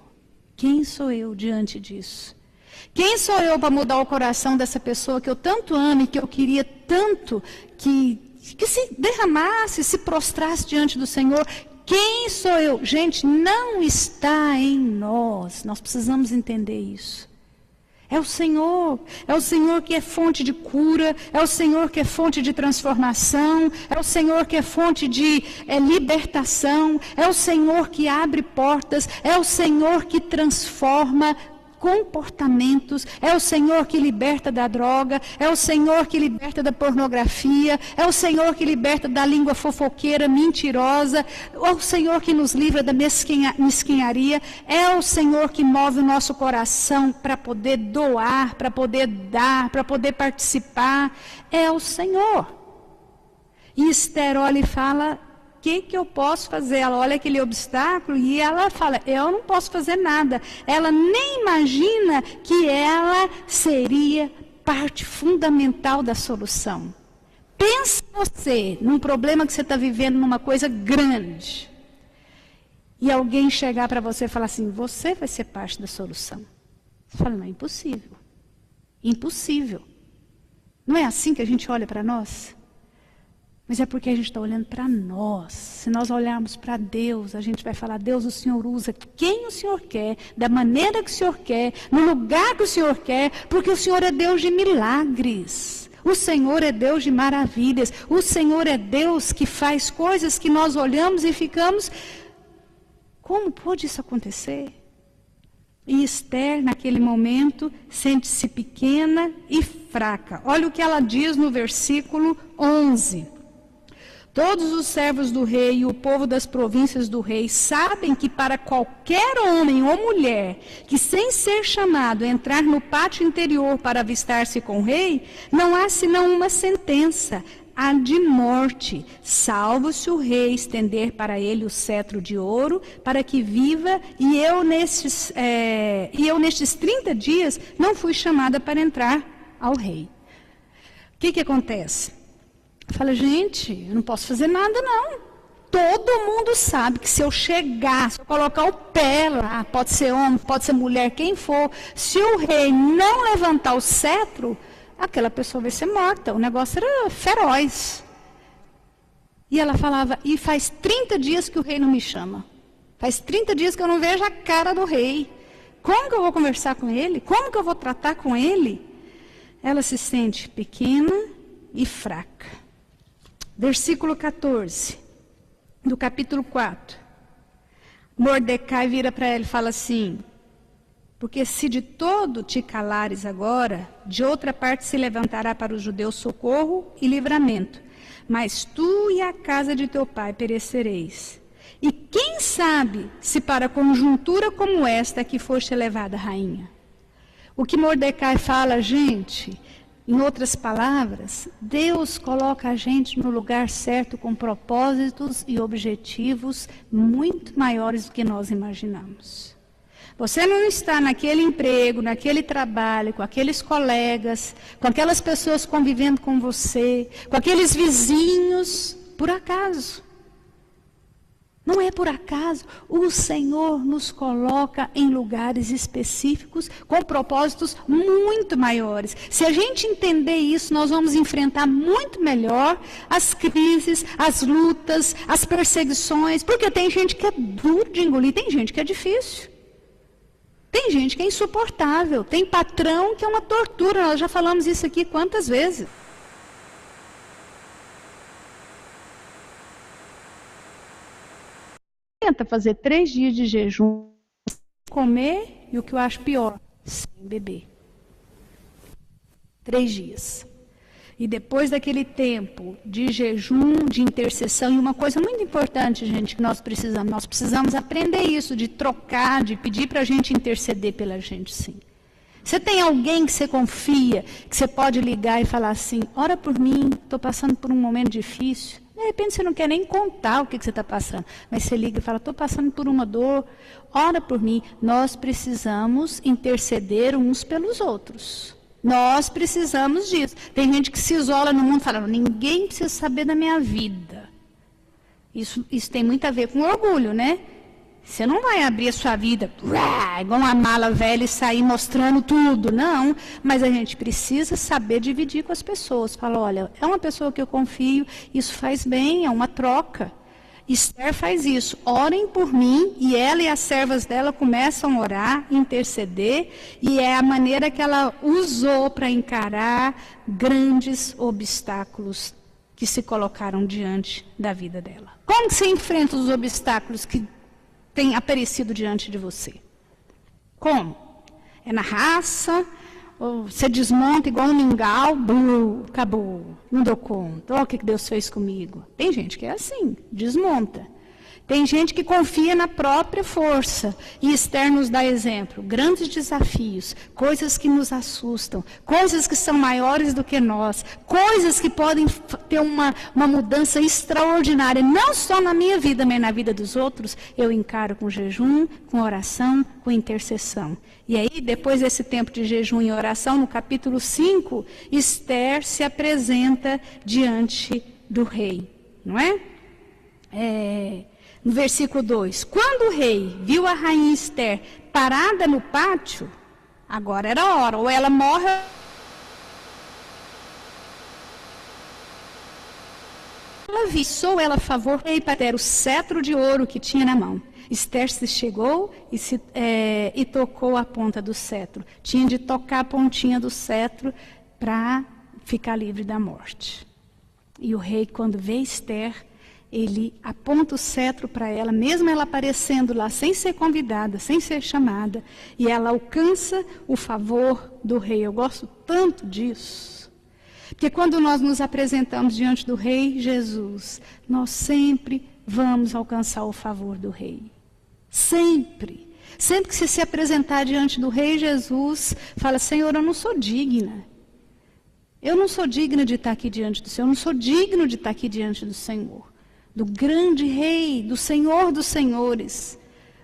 Quem sou eu diante disso? Quem sou eu para mudar o coração dessa pessoa que eu tanto amo e que eu queria tanto que se derramasse, se prostrasse diante do Senhor? Quem sou eu? Gente, não está em nós. Nós precisamos entender isso. É o Senhor que é fonte de cura, é o Senhor que é fonte de transformação, é o Senhor que é fonte de libertação, é o Senhor que abre portas, é o Senhor que transforma comportamentos, é o Senhor que liberta da droga, é o Senhor que liberta da pornografia, é o Senhor que liberta da língua fofoqueira, mentirosa, é o Senhor que nos livra da mesquinharia, é o Senhor que move o nosso coração para poder doar, para poder dar, para poder participar, é o Senhor. E Esther olha e fala, o que eu posso fazer? Ela olha aquele obstáculo e ela fala, eu não posso fazer nada. Ela nem imagina que ela seria parte fundamental da solução. Pensa você num problema que você está vivendo, numa coisa grande. E alguém chegar para você e falar assim, você vai ser parte da solução. Você fala, não, é impossível. Impossível. Não é assim que a gente olha para nós? Mas é porque a gente está olhando para nós. Se nós olharmos para Deus, a gente vai falar, Deus, o Senhor usa quem o Senhor quer, da maneira que o Senhor quer, no lugar que o Senhor quer, porque o Senhor é Deus de milagres. O Senhor é Deus de maravilhas. O Senhor é Deus que faz coisas que nós olhamos e ficamos, como pode isso acontecer? E Esther, naquele momento, sente-se pequena e fraca. Olha o que ela diz no versículo 11. Todos os servos do rei e o povo das províncias do rei sabem que para qualquer homem ou mulher que sem ser chamado entrar no pátio interior para avistar-se com o rei, não há senão uma sentença, a de morte, salvo se o rei estender para ele o cetro de ouro, para que viva, e eu nestes 30 dias não fui chamada para entrar ao rei. O que acontece? Fala, gente, eu não posso fazer nada não. Todo mundo sabe que se eu chegar, se eu colocar o pé lá, pode ser homem, pode ser mulher, quem for, se o rei não levantar o cetro, aquela pessoa vai ser morta. O negócio era feroz. E ela falava, e faz 30 dias que o rei não me chama. Faz 30 dias que eu não vejo a cara do rei. Como que eu vou conversar com ele? Como que eu vou tratar com ele? Ela se sente pequena e fraca. Versículo 14, do capítulo 4. Mordecai vira para ela e fala assim, porque se de todo te calares agora, de outra parte se levantará para os judeus socorro e livramento. Mas tu e a casa de teu pai perecereis. E quem sabe se para conjuntura como esta que foste levada, rainha? O que Mordecai fala, gente, em outras palavras, Deus coloca a gente no lugar certo com propósitos e objetivos muito maiores do que nós imaginamos. Você não está naquele emprego, naquele trabalho, com aqueles colegas, com aquelas pessoas convivendo com você, com aqueles vizinhos, por acaso. Não é por acaso. O Senhor nos coloca em lugares específicos com propósitos muito maiores. Se a gente entender isso, nós vamos enfrentar muito melhor as crises, as lutas, as perseguições. Porque tem gente que é duro de engolir, tem gente que é difícil. Tem gente que é insuportável. Tem patrão que é uma tortura. Nós já falamos isso aqui quantas vezes. Tenta fazer 3 dias de jejum, sem comer, e o que eu acho pior, sem beber. 3 dias. E depois daquele tempo de jejum, de intercessão, e uma coisa muito importante, gente, que nós precisamos aprender isso, de trocar, de pedir para a gente interceder pela gente, sim. Você tem alguém que você confia, que você pode ligar e falar assim, ora por mim, estou passando por um momento difícil. De repente você não quer nem contar o que você está passando, mas você liga e fala, estou passando por uma dor, ora por mim. Nós precisamos interceder uns pelos outros. Nós precisamos disso. Tem gente que se isola no mundo falando, ninguém precisa saber da minha vida. Isso tem muito a ver com orgulho, né? Você não vai abrir a sua vida igual uma mala velha e sair mostrando tudo, não. Mas a gente precisa saber dividir com as pessoas. Fala, olha, é uma pessoa que eu confio, isso faz bem, é uma troca. Esther faz isso, orem por mim, e ela e as servas dela começam a orar, interceder, e é a maneira que ela usou para encarar grandes obstáculos que se colocaram diante da vida dela. Como que você enfrenta os obstáculos que tem aparecido diante de você? Como? É na raça? Ou você desmonta igual um mingau? Acabou, não dou conta. Olha o que Deus fez comigo. Tem gente que é assim, desmonta. Tem gente que confia na própria força. E Esther nos dá exemplo. Grandes desafios, coisas que nos assustam, coisas que são maiores do que nós, coisas que podem ter uma mudança extraordinária, não só na minha vida, mas na vida dos outros, eu encaro com jejum, com oração, com intercessão. E aí, depois desse tempo de jejum e oração, no capítulo 5, Esther se apresenta diante do rei, não é? No versículo 2, quando o rei viu a rainha Esther parada no pátio, agora era a hora, ou ela morre, ela viçou ela a favor do rei para ter o cetro de ouro que tinha na mão. Esther se chegou e tocou a ponta do cetro. Tinha de tocar a pontinha do cetro para ficar livre da morte. E o rei, quando vê Esther, ele aponta o cetro para ela, mesmo ela aparecendo lá, sem ser convidada, sem ser chamada, e ela alcança o favor do rei. Eu gosto tanto disso, porque quando nós nos apresentamos diante do rei Jesus, nós sempre vamos alcançar o favor do rei. Sempre. Sempre que você se apresentar diante do rei Jesus, fala, Senhor, eu não sou digna. Eu não sou digna de estar aqui diante do Senhor, eu não sou digno de estar aqui diante do Senhor, do grande rei, do Senhor dos senhores.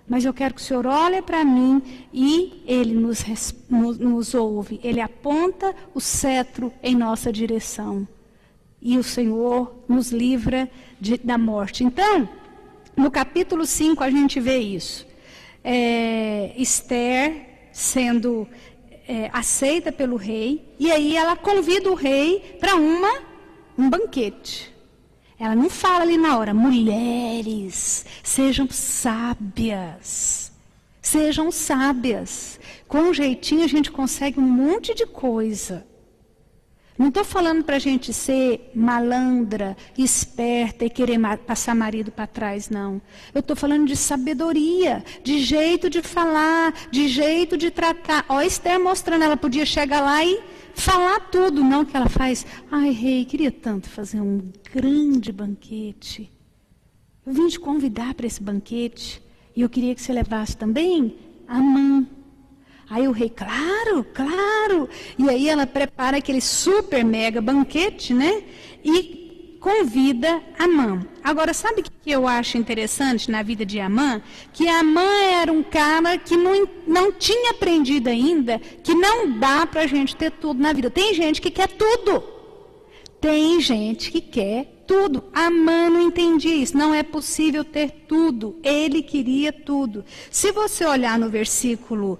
Mas eu quero que o Senhor olhe para mim e Ele nos ouve. Ele aponta o cetro em nossa direção. E o Senhor nos livra da morte. Então, no capítulo 5 a gente vê isso. Esther sendo aceita pelo rei. E aí ela convida o rei para um banquete. Ela não fala ali na hora, mulheres, sejam sábias. Sejam sábias. Com um jeitinho a gente consegue um monte de coisa. Não estou falando para a gente ser malandra, esperta e querer passar marido para trás, não. Eu estou falando de sabedoria, de jeito de falar, de jeito de tratar. Ó, Esther mostrando, ela podia chegar lá e falar tudo, não que ela faz. Ai, rei, queria tanto fazer um grande banquete. Eu vim te convidar para esse banquete e eu queria que você levasse também Amã. Aí o rei, claro, claro. E aí ela prepara aquele super mega banquete, né? E convida Amã. Agora, sabe o que eu acho interessante na vida de Amã? Que Amã era um cara que não tinha aprendido ainda que não dá para a gente ter tudo na vida. Tem gente que quer tudo. Tem gente que quer tudo. Amã não entendia isso. Não é possível ter tudo. Ele queria tudo. Se você olhar no versículo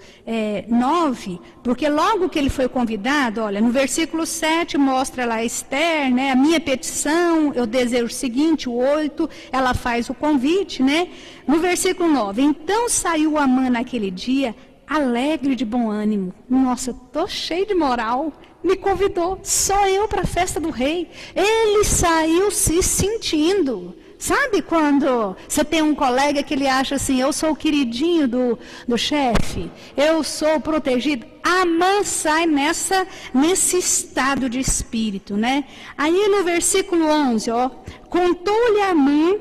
9, porque logo que ele foi convidado, olha, no versículo 7 mostra lá Esther, né? A minha petição, eu desejo o seguinte, o 8, ela faz o convite, né? No versículo 9, então saiu Amã naquele dia, alegre de bom ânimo. Nossa, eu tô cheio de moral. Me convidou, só eu para a festa do rei. Ele saiu se sentindo. Sabe quando você tem um colega que ele acha assim, eu sou o queridinho do chefe, eu sou o protegido. Amã sai nesse estado de espírito, né? Aí no versículo 11, ó, contou-lhe Amã,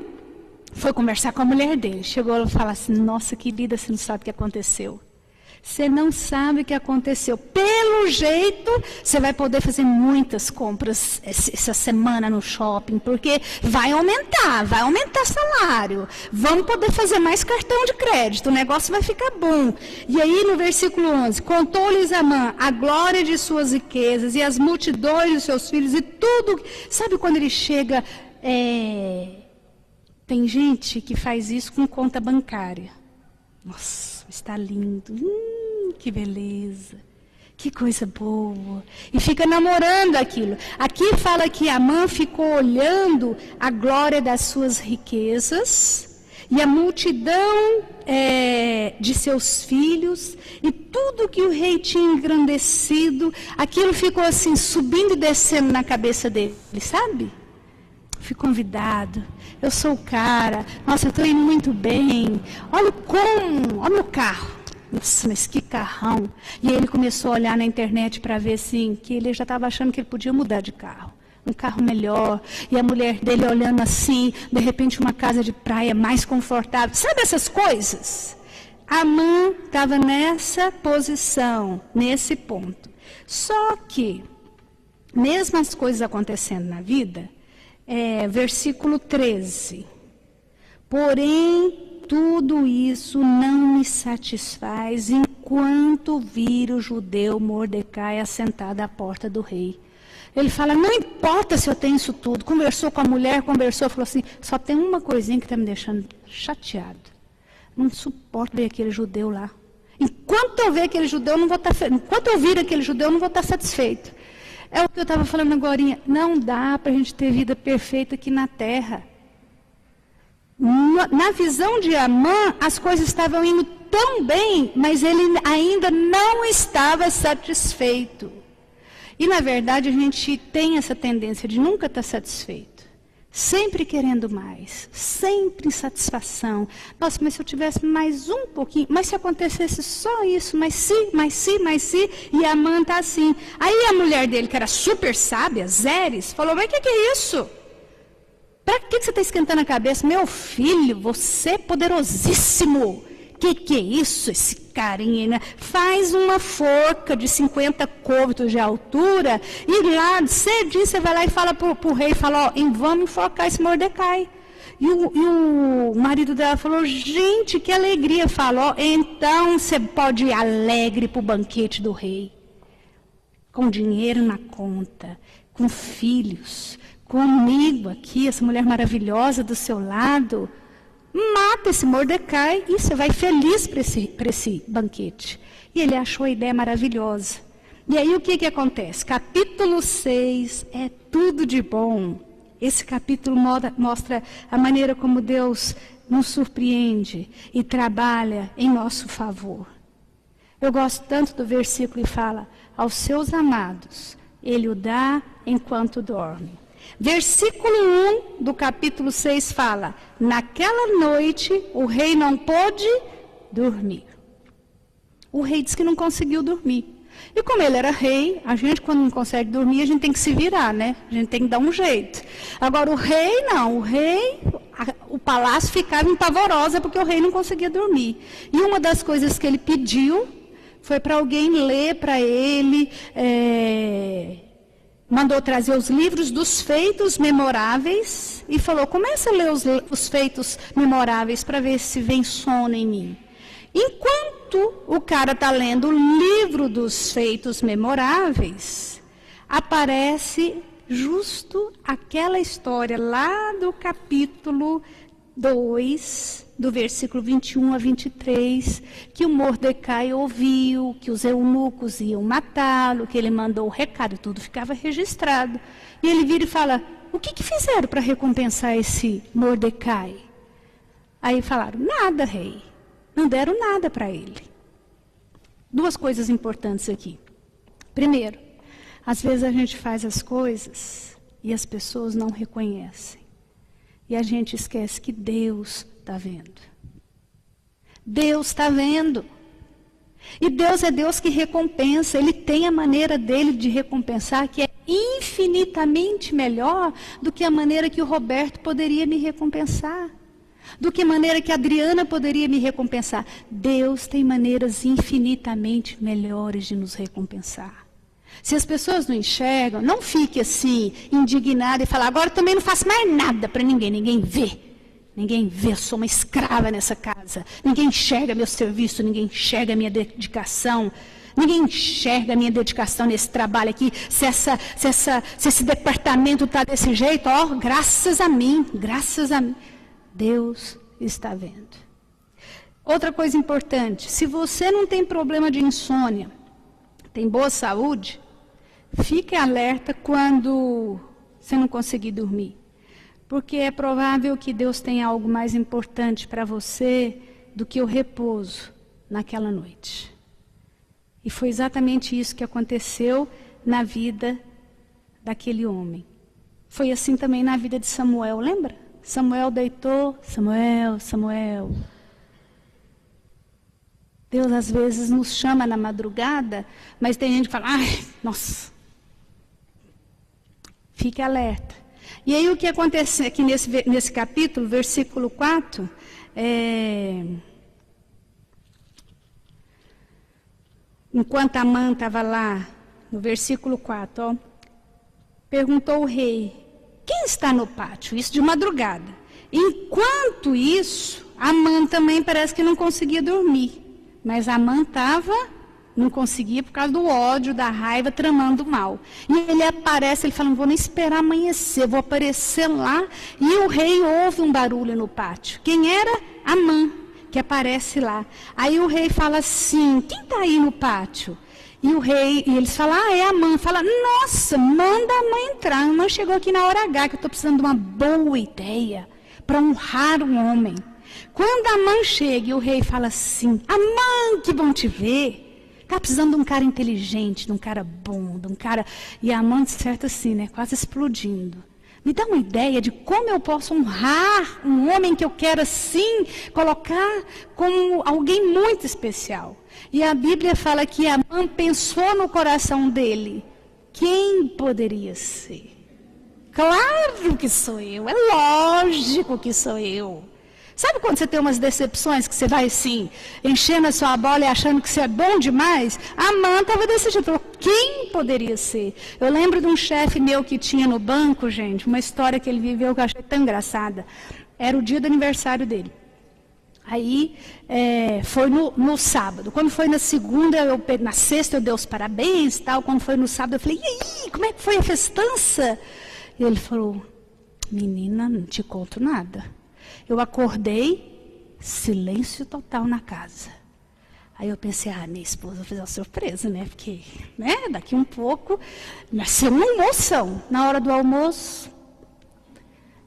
foi conversar com a mulher dele. Chegou e falou assim, nossa querida, você não sabe o que aconteceu. Você não sabe o que aconteceu. Pelo jeito, você vai poder fazer muitas compras essa semana no shopping, porque vai aumentar salário. Vamos poder fazer mais cartão de crédito, o negócio vai ficar bom. E aí no versículo 11, contou-lhes Amã a glória de suas riquezas e as multidões de seus filhos e tudo. Sabe quando ele chega, tem gente que faz isso com conta bancária. Nossa. Está lindo, que beleza, que coisa boa. E fica namorando aquilo. Aqui fala que Amã ficou olhando a glória das suas riquezas e a multidão de seus filhos e tudo que o rei tinha engrandecido. Aquilo ficou assim, subindo e descendo na cabeça dele, sabe? Fui convidado, eu sou o cara, nossa, eu estou indo muito bem, olha meu carro, nossa, mas que carrão. E aí ele começou a olhar na internet para ver assim, que ele já estava achando que ele podia mudar de carro, um carro melhor, e a mulher dele olhando assim, de repente uma casa de praia mais confortável, sabe essas coisas? Amã estava nessa posição, nesse ponto. Só que, mesmo as coisas acontecendo na vida, versículo 13. Porém, tudo isso não me satisfaz enquanto vir o judeu Mordecai assentado à porta do rei. Ele fala, não importa se eu tenho isso tudo. Conversou com a mulher, falou assim, só tem uma coisinha que está me deixando chateado. Não suporto ver aquele judeu lá. Enquanto eu ver aquele judeu, eu não vou estar enquanto eu vir aquele judeu, eu não vou estar satisfeito. É o que eu estava falando agora. Não dá para a gente ter vida perfeita aqui na terra. Na visão de Amã, as coisas estavam indo tão bem, mas ele ainda não estava satisfeito. E na verdade a gente tem essa tendência de nunca estar satisfeito. Sempre querendo mais, sempre insatisfação. Nossa, mas se eu tivesse mais um pouquinho, mas se acontecesse só isso, mas se, e Amã está assim. Aí a mulher dele, que era super sábia, Zeres, falou, mas o que é isso? Para que você está esquentando a cabeça? Meu filho, você é poderosíssimo. Que é isso, esse carinha, né? Faz uma forca de 50 côvados de altura e lá, cedinho, você vai lá e fala para o rei, fala, ó, vamos enforcar esse Mordecai. E o marido dela falou, gente, que alegria. Falou, então você pode ir alegre para o banquete do rei. Com dinheiro na conta, com filhos, comigo aqui, essa mulher maravilhosa do seu lado. Mata esse Mordecai e você vai feliz para esse banquete. E ele achou a ideia maravilhosa. E aí o que acontece? Capítulo 6 é tudo de bom. Esse capítulo mostra a maneira como Deus nos surpreende e trabalha em nosso favor. Eu gosto tanto do versículo que fala, aos seus amados, ele o dá enquanto dorme. Versículo 1 do capítulo 6 fala, naquela noite o rei não pôde dormir. O rei disse que não conseguiu dormir. E como ele era rei, a gente quando não consegue dormir, a gente tem que se virar, né? A gente tem que dar um jeito. Agora o rei não, o palácio ficava empavorosa porque o rei não conseguia dormir. E uma das coisas que ele pediu foi para alguém ler para ele, mandou trazer os livros dos feitos memoráveis e falou, começa a ler os feitos memoráveis para ver se vem sono em mim. Enquanto o cara está lendo o livro dos feitos memoráveis, aparece justo aquela história lá do capítulo 2, do versículo 21 a 23, que o Mordecai ouviu, que os eunucos iam matá-lo, que ele mandou o recado, tudo ficava registrado. E ele vira e fala, o que fizeram para recompensar esse Mordecai? Aí falaram, nada, rei. Não deram nada para ele. Duas coisas importantes aqui. Primeiro, às vezes a gente faz as coisas e as pessoas não reconhecem. E a gente esquece que Deus está vendo. Deus está vendo. E Deus é Deus que recompensa. Ele tem a maneira dele de recompensar que é infinitamente melhor do que a maneira que o Roberto poderia me recompensar. Do que a maneira que a Adriana poderia me recompensar. Deus tem maneiras infinitamente melhores de nos recompensar. Se as pessoas não enxergam, não fique assim, indignada e falar, agora também não faço mais nada para ninguém, ninguém vê. Ninguém vê, eu sou uma escrava nessa casa. Ninguém enxerga meu serviço, ninguém enxerga minha dedicação. Ninguém enxerga a minha dedicação nesse trabalho aqui. Se esse departamento está desse jeito, ó, graças a mim. Deus está vendo. Outra coisa importante, se você não tem problema de insônia, tem boa saúde, fique alerta quando você não conseguir dormir. Porque é provável que Deus tenha algo mais importante para você do que o repouso naquela noite. E foi exatamente isso que aconteceu na vida daquele homem. Foi assim também na vida de Samuel, lembra? Samuel deitou, Samuel. Deus às vezes nos chama na madrugada, mas tem gente que fala, ai, nossa. Fique alerta. E aí o que acontece aqui nesse capítulo, versículo 4, enquanto Amã estava lá, no versículo 4, ó, perguntou o rei, quem está no pátio? Isso de madrugada. Enquanto isso, Amã também parece que não conseguia dormir. Mas Amã não conseguia por causa do ódio, da raiva, tramando o mal. E ele aparece, ele fala, não vou nem esperar amanhecer, vou aparecer lá. E o rei ouve um barulho no pátio. Quem era? Amã, que aparece lá. Aí o rei fala assim, quem está aí no pátio? E eles falam, é Amã. Fala, nossa, manda a Amã entrar. A Amã chegou aqui na hora H, que eu estou precisando de uma boa ideia para honrar um homem. Quando Amã chega e o rei fala assim, Amã, que bom te ver. Está precisando de um cara inteligente, de um cara bom, de um cara... E Amã, certo assim, né, quase explodindo. Me dá uma ideia de como eu posso honrar um homem que eu quero assim, colocar como alguém muito especial. E a Bíblia fala que Amã pensou no coração dele. Quem poderia ser? Claro que sou eu, é lógico que sou eu. Sabe quando você tem umas decepções que você vai assim, enchendo a sua bola e achando que você é bom demais? Amã estava desse jeito, falou, quem poderia ser? Eu lembro de um chefe meu que tinha no banco, gente, uma história que ele viveu que eu achei tão engraçada. Era o dia do aniversário dele. Aí, foi no sábado. Quando foi na segunda, na sexta eu dei os parabéns e tal. Quando foi no sábado, eu falei, e aí, como é que foi a festança? E ele falou, menina, não te conto nada. Eu acordei, silêncio total na casa. Aí eu pensei, minha esposa vai fazer uma surpresa, né? Porque, né, daqui um pouco, vai ser uma emoção. Na hora do almoço,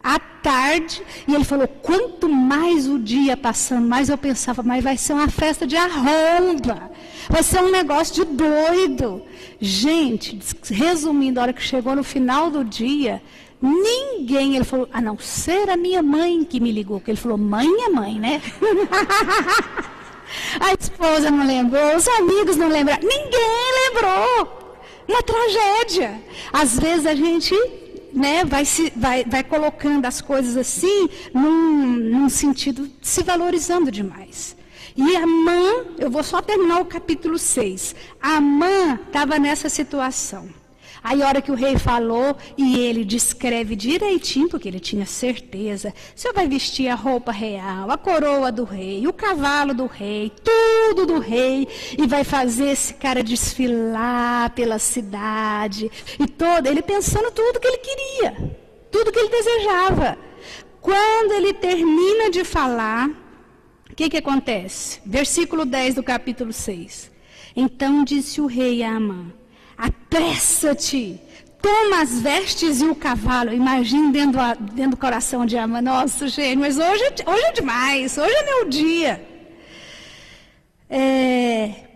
à tarde, e ele falou, quanto mais o dia passando, mais eu pensava, mas vai ser uma festa de arromba. Vai ser um negócio de doido. Gente, resumindo, a hora que chegou no final do dia... Ninguém, ele falou, a não ser a minha mãe que me ligou, porque ele falou, mãe é mãe, né? A esposa não lembrou, os amigos não lembraram, ninguém lembrou. Uma tragédia. Às vezes a gente, né, vai colocando as coisas assim, num sentido, se valorizando demais. E Amã, eu vou só terminar o capítulo 6. Amã estava nessa situação. Aí a hora que o rei falou, e ele descreve direitinho, porque ele tinha certeza, o senhor vai vestir a roupa real, a coroa do rei, o cavalo do rei, tudo do rei, e vai fazer esse cara desfilar pela cidade, e todo, ele pensando tudo que ele queria, tudo que ele desejava. Quando ele termina de falar, o que acontece? Versículo 10 do capítulo 6. Então disse o rei a Amã: apressa-te, toma as vestes e o cavalo. Imagina dentro do coração de Amã: nossa, gente, mas hoje é demais, hoje é meu dia.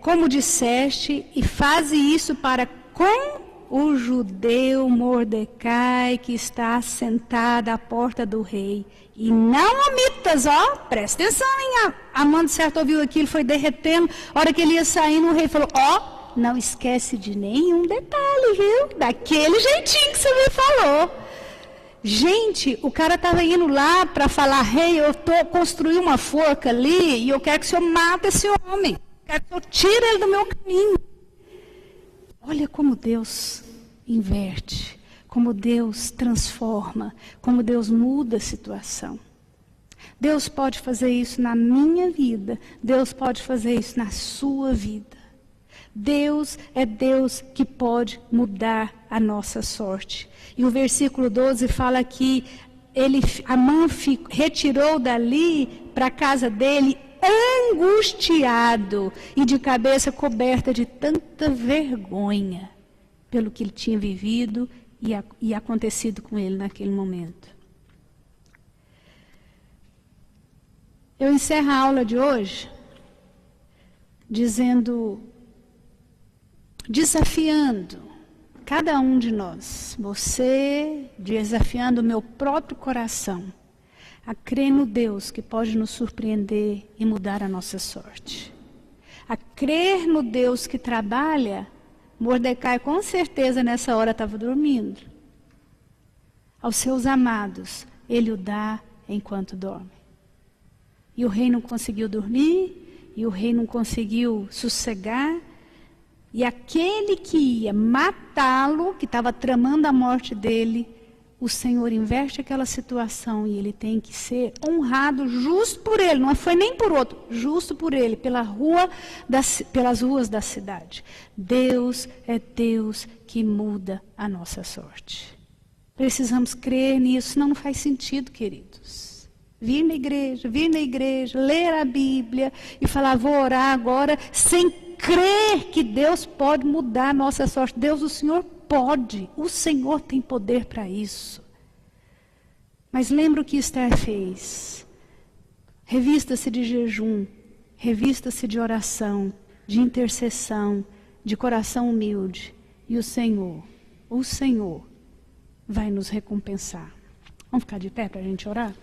Como disseste, e faze isso para com o judeu Mordecai, que está sentado à porta do rei. E não omitas, presta atenção, hein? Amã, de certo, ouviu aquilo, foi derretendo. A hora que ele ia saindo, o rei falou: não esquece de nenhum detalhe, viu? Daquele jeitinho que você me falou. Gente, o cara estava indo lá para falar: rei, eu estou construindo uma forca ali e eu quero que o senhor mate esse homem. Quero que o senhor tire ele do meu caminho. Olha como Deus inverte, como Deus transforma, como Deus muda a situação. Deus pode fazer isso na minha vida, Deus pode fazer isso na sua vida. Deus é Deus que pode mudar a nossa sorte. E o versículo 12 fala que Amã retirou dali para a casa dele angustiado e de cabeça coberta de tanta vergonha pelo que ele tinha vivido e acontecido com ele naquele momento. Eu encerro a aula de hoje desafiando cada um de nós, você, desafiando o meu próprio coração a crer no Deus que pode nos surpreender e mudar a nossa sorte. A crer no Deus que trabalha. Mordecai com certeza nessa hora estava dormindo. Aos seus amados, ele o dá enquanto dorme. E o rei não conseguiu dormir, e o rei não conseguiu sossegar, e aquele que ia matá-lo, que estava tramando a morte dele, o Senhor inverte aquela situação e ele tem que ser honrado justo por ele, não foi nem por outro, justo por ele, pelas ruas da cidade. Deus é Deus que muda a nossa sorte. Precisamos crer nisso, senão não faz sentido, queridos. Vir na igreja, ler a Bíblia e falar: vou orar agora, sem crer que Deus pode mudar a nossa sorte. Deus, o Senhor pode, o Senhor tem poder para isso. Mas lembra o que Esther fez. Revista-se de jejum, revista-se de oração, de intercessão, de coração humilde. E o Senhor vai nos recompensar. Vamos ficar de pé para a gente orar?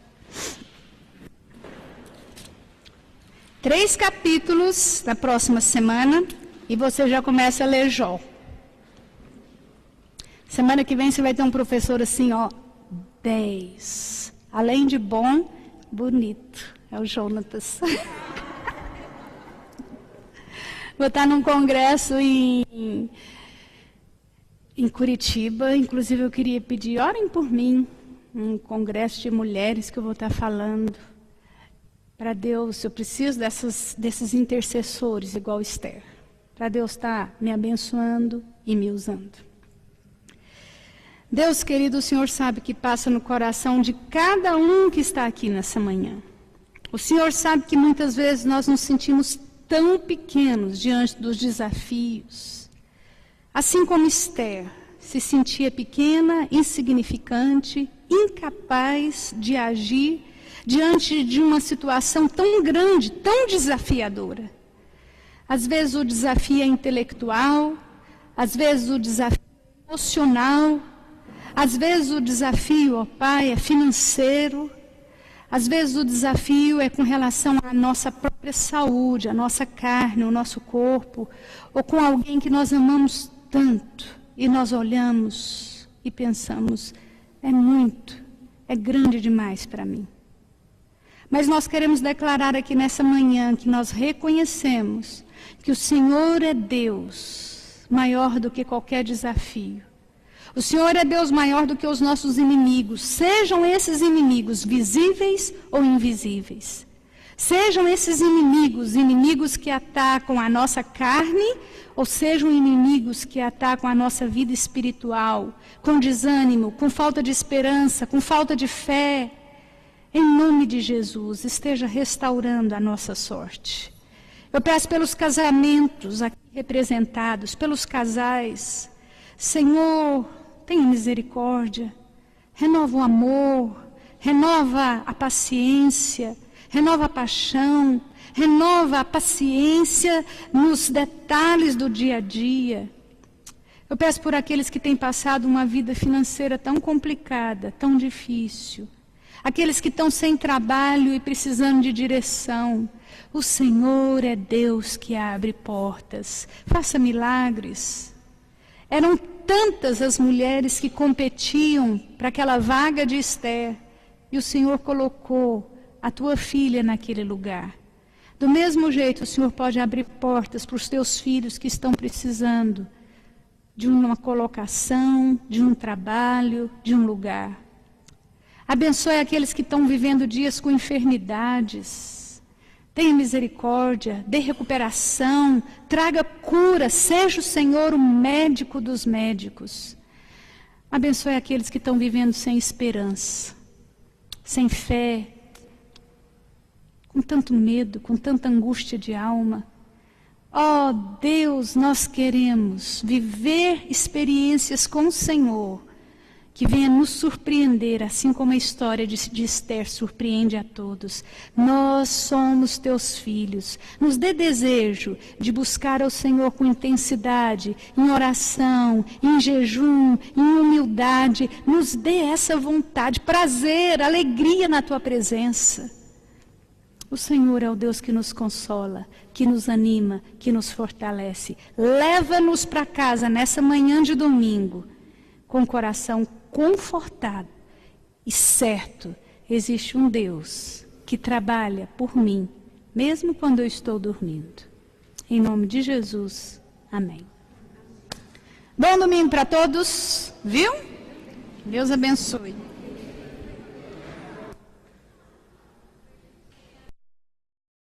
3 capítulos na próxima semana e você já começa a ler Jó. Semana que vem você vai ter um professor assim, 10. Além de bom, bonito. É o Jonatas. Vou estar num congresso em Curitiba. Inclusive eu queria pedir, orem por mim. Um congresso de mulheres que eu vou estar falando. Para Deus, eu preciso desses intercessores igual Esther. Para Deus estar me abençoando e me usando. Deus querido, o Senhor sabe que passa no coração de cada um que está aqui nessa manhã. O Senhor sabe que muitas vezes nós nos sentimos tão pequenos diante dos desafios. Assim como Esther se sentia pequena, insignificante, incapaz de agir diante de uma situação tão grande, tão desafiadora. Às vezes o desafio é intelectual, às vezes o desafio é emocional, às vezes o desafio, Pai, é financeiro. Às vezes o desafio é com relação à nossa própria saúde, à nossa carne, ao nosso corpo, ou com alguém que nós amamos tanto. E nós olhamos e pensamos, é grande demais para mim. Mas nós queremos declarar aqui nessa manhã que nós reconhecemos que o Senhor é Deus, maior do que qualquer desafio. O Senhor é Deus maior do que os nossos inimigos, sejam esses inimigos visíveis ou invisíveis. Sejam esses inimigos que atacam a nossa carne, ou sejam inimigos que atacam a nossa vida espiritual, com desânimo, com falta de esperança, com falta de fé. Em nome de Jesus, esteja restaurando a nossa sorte. Eu peço pelos casamentos aqui representados, pelos casais. Senhor, tenha misericórdia, renova o amor, renova a paciência, renova a paixão, renova a paciência nos detalhes do dia a dia. Eu peço por aqueles que têm passado uma vida financeira tão complicada, tão difícil. Aqueles que estão sem trabalho e precisando de direção. O Senhor é Deus que abre portas. Faça milagres. Eram tantas as mulheres que competiam para aquela vaga de Esther. E o Senhor colocou a tua filha naquele lugar. Do mesmo jeito, o Senhor pode abrir portas para os teus filhos que estão precisando de uma colocação, de um trabalho, de um lugar. Abençoe aqueles que estão vivendo dias com enfermidades. Tenha misericórdia, dê recuperação, traga cura, seja o Senhor o médico dos médicos. Abençoe aqueles que estão vivendo sem esperança, sem fé, com tanto medo, com tanta angústia de alma. Oh Deus, nós queremos viver experiências com o Senhor, que venha nos surpreender, assim como a história de Esther surpreende a todos. Nós somos teus filhos. Nos dê desejo de buscar ao Senhor com intensidade, em oração, em jejum, em humildade. Nos dê essa vontade, prazer, alegria na tua presença. O Senhor é o Deus que nos consola, que nos anima, que nos fortalece. Leva-nos para casa nessa manhã de domingo, com o coração confortado e certo. Existe um Deus que trabalha por mim, mesmo quando eu estou dormindo. Em nome de Jesus, amém. Bom domingo para todos, viu? Deus abençoe.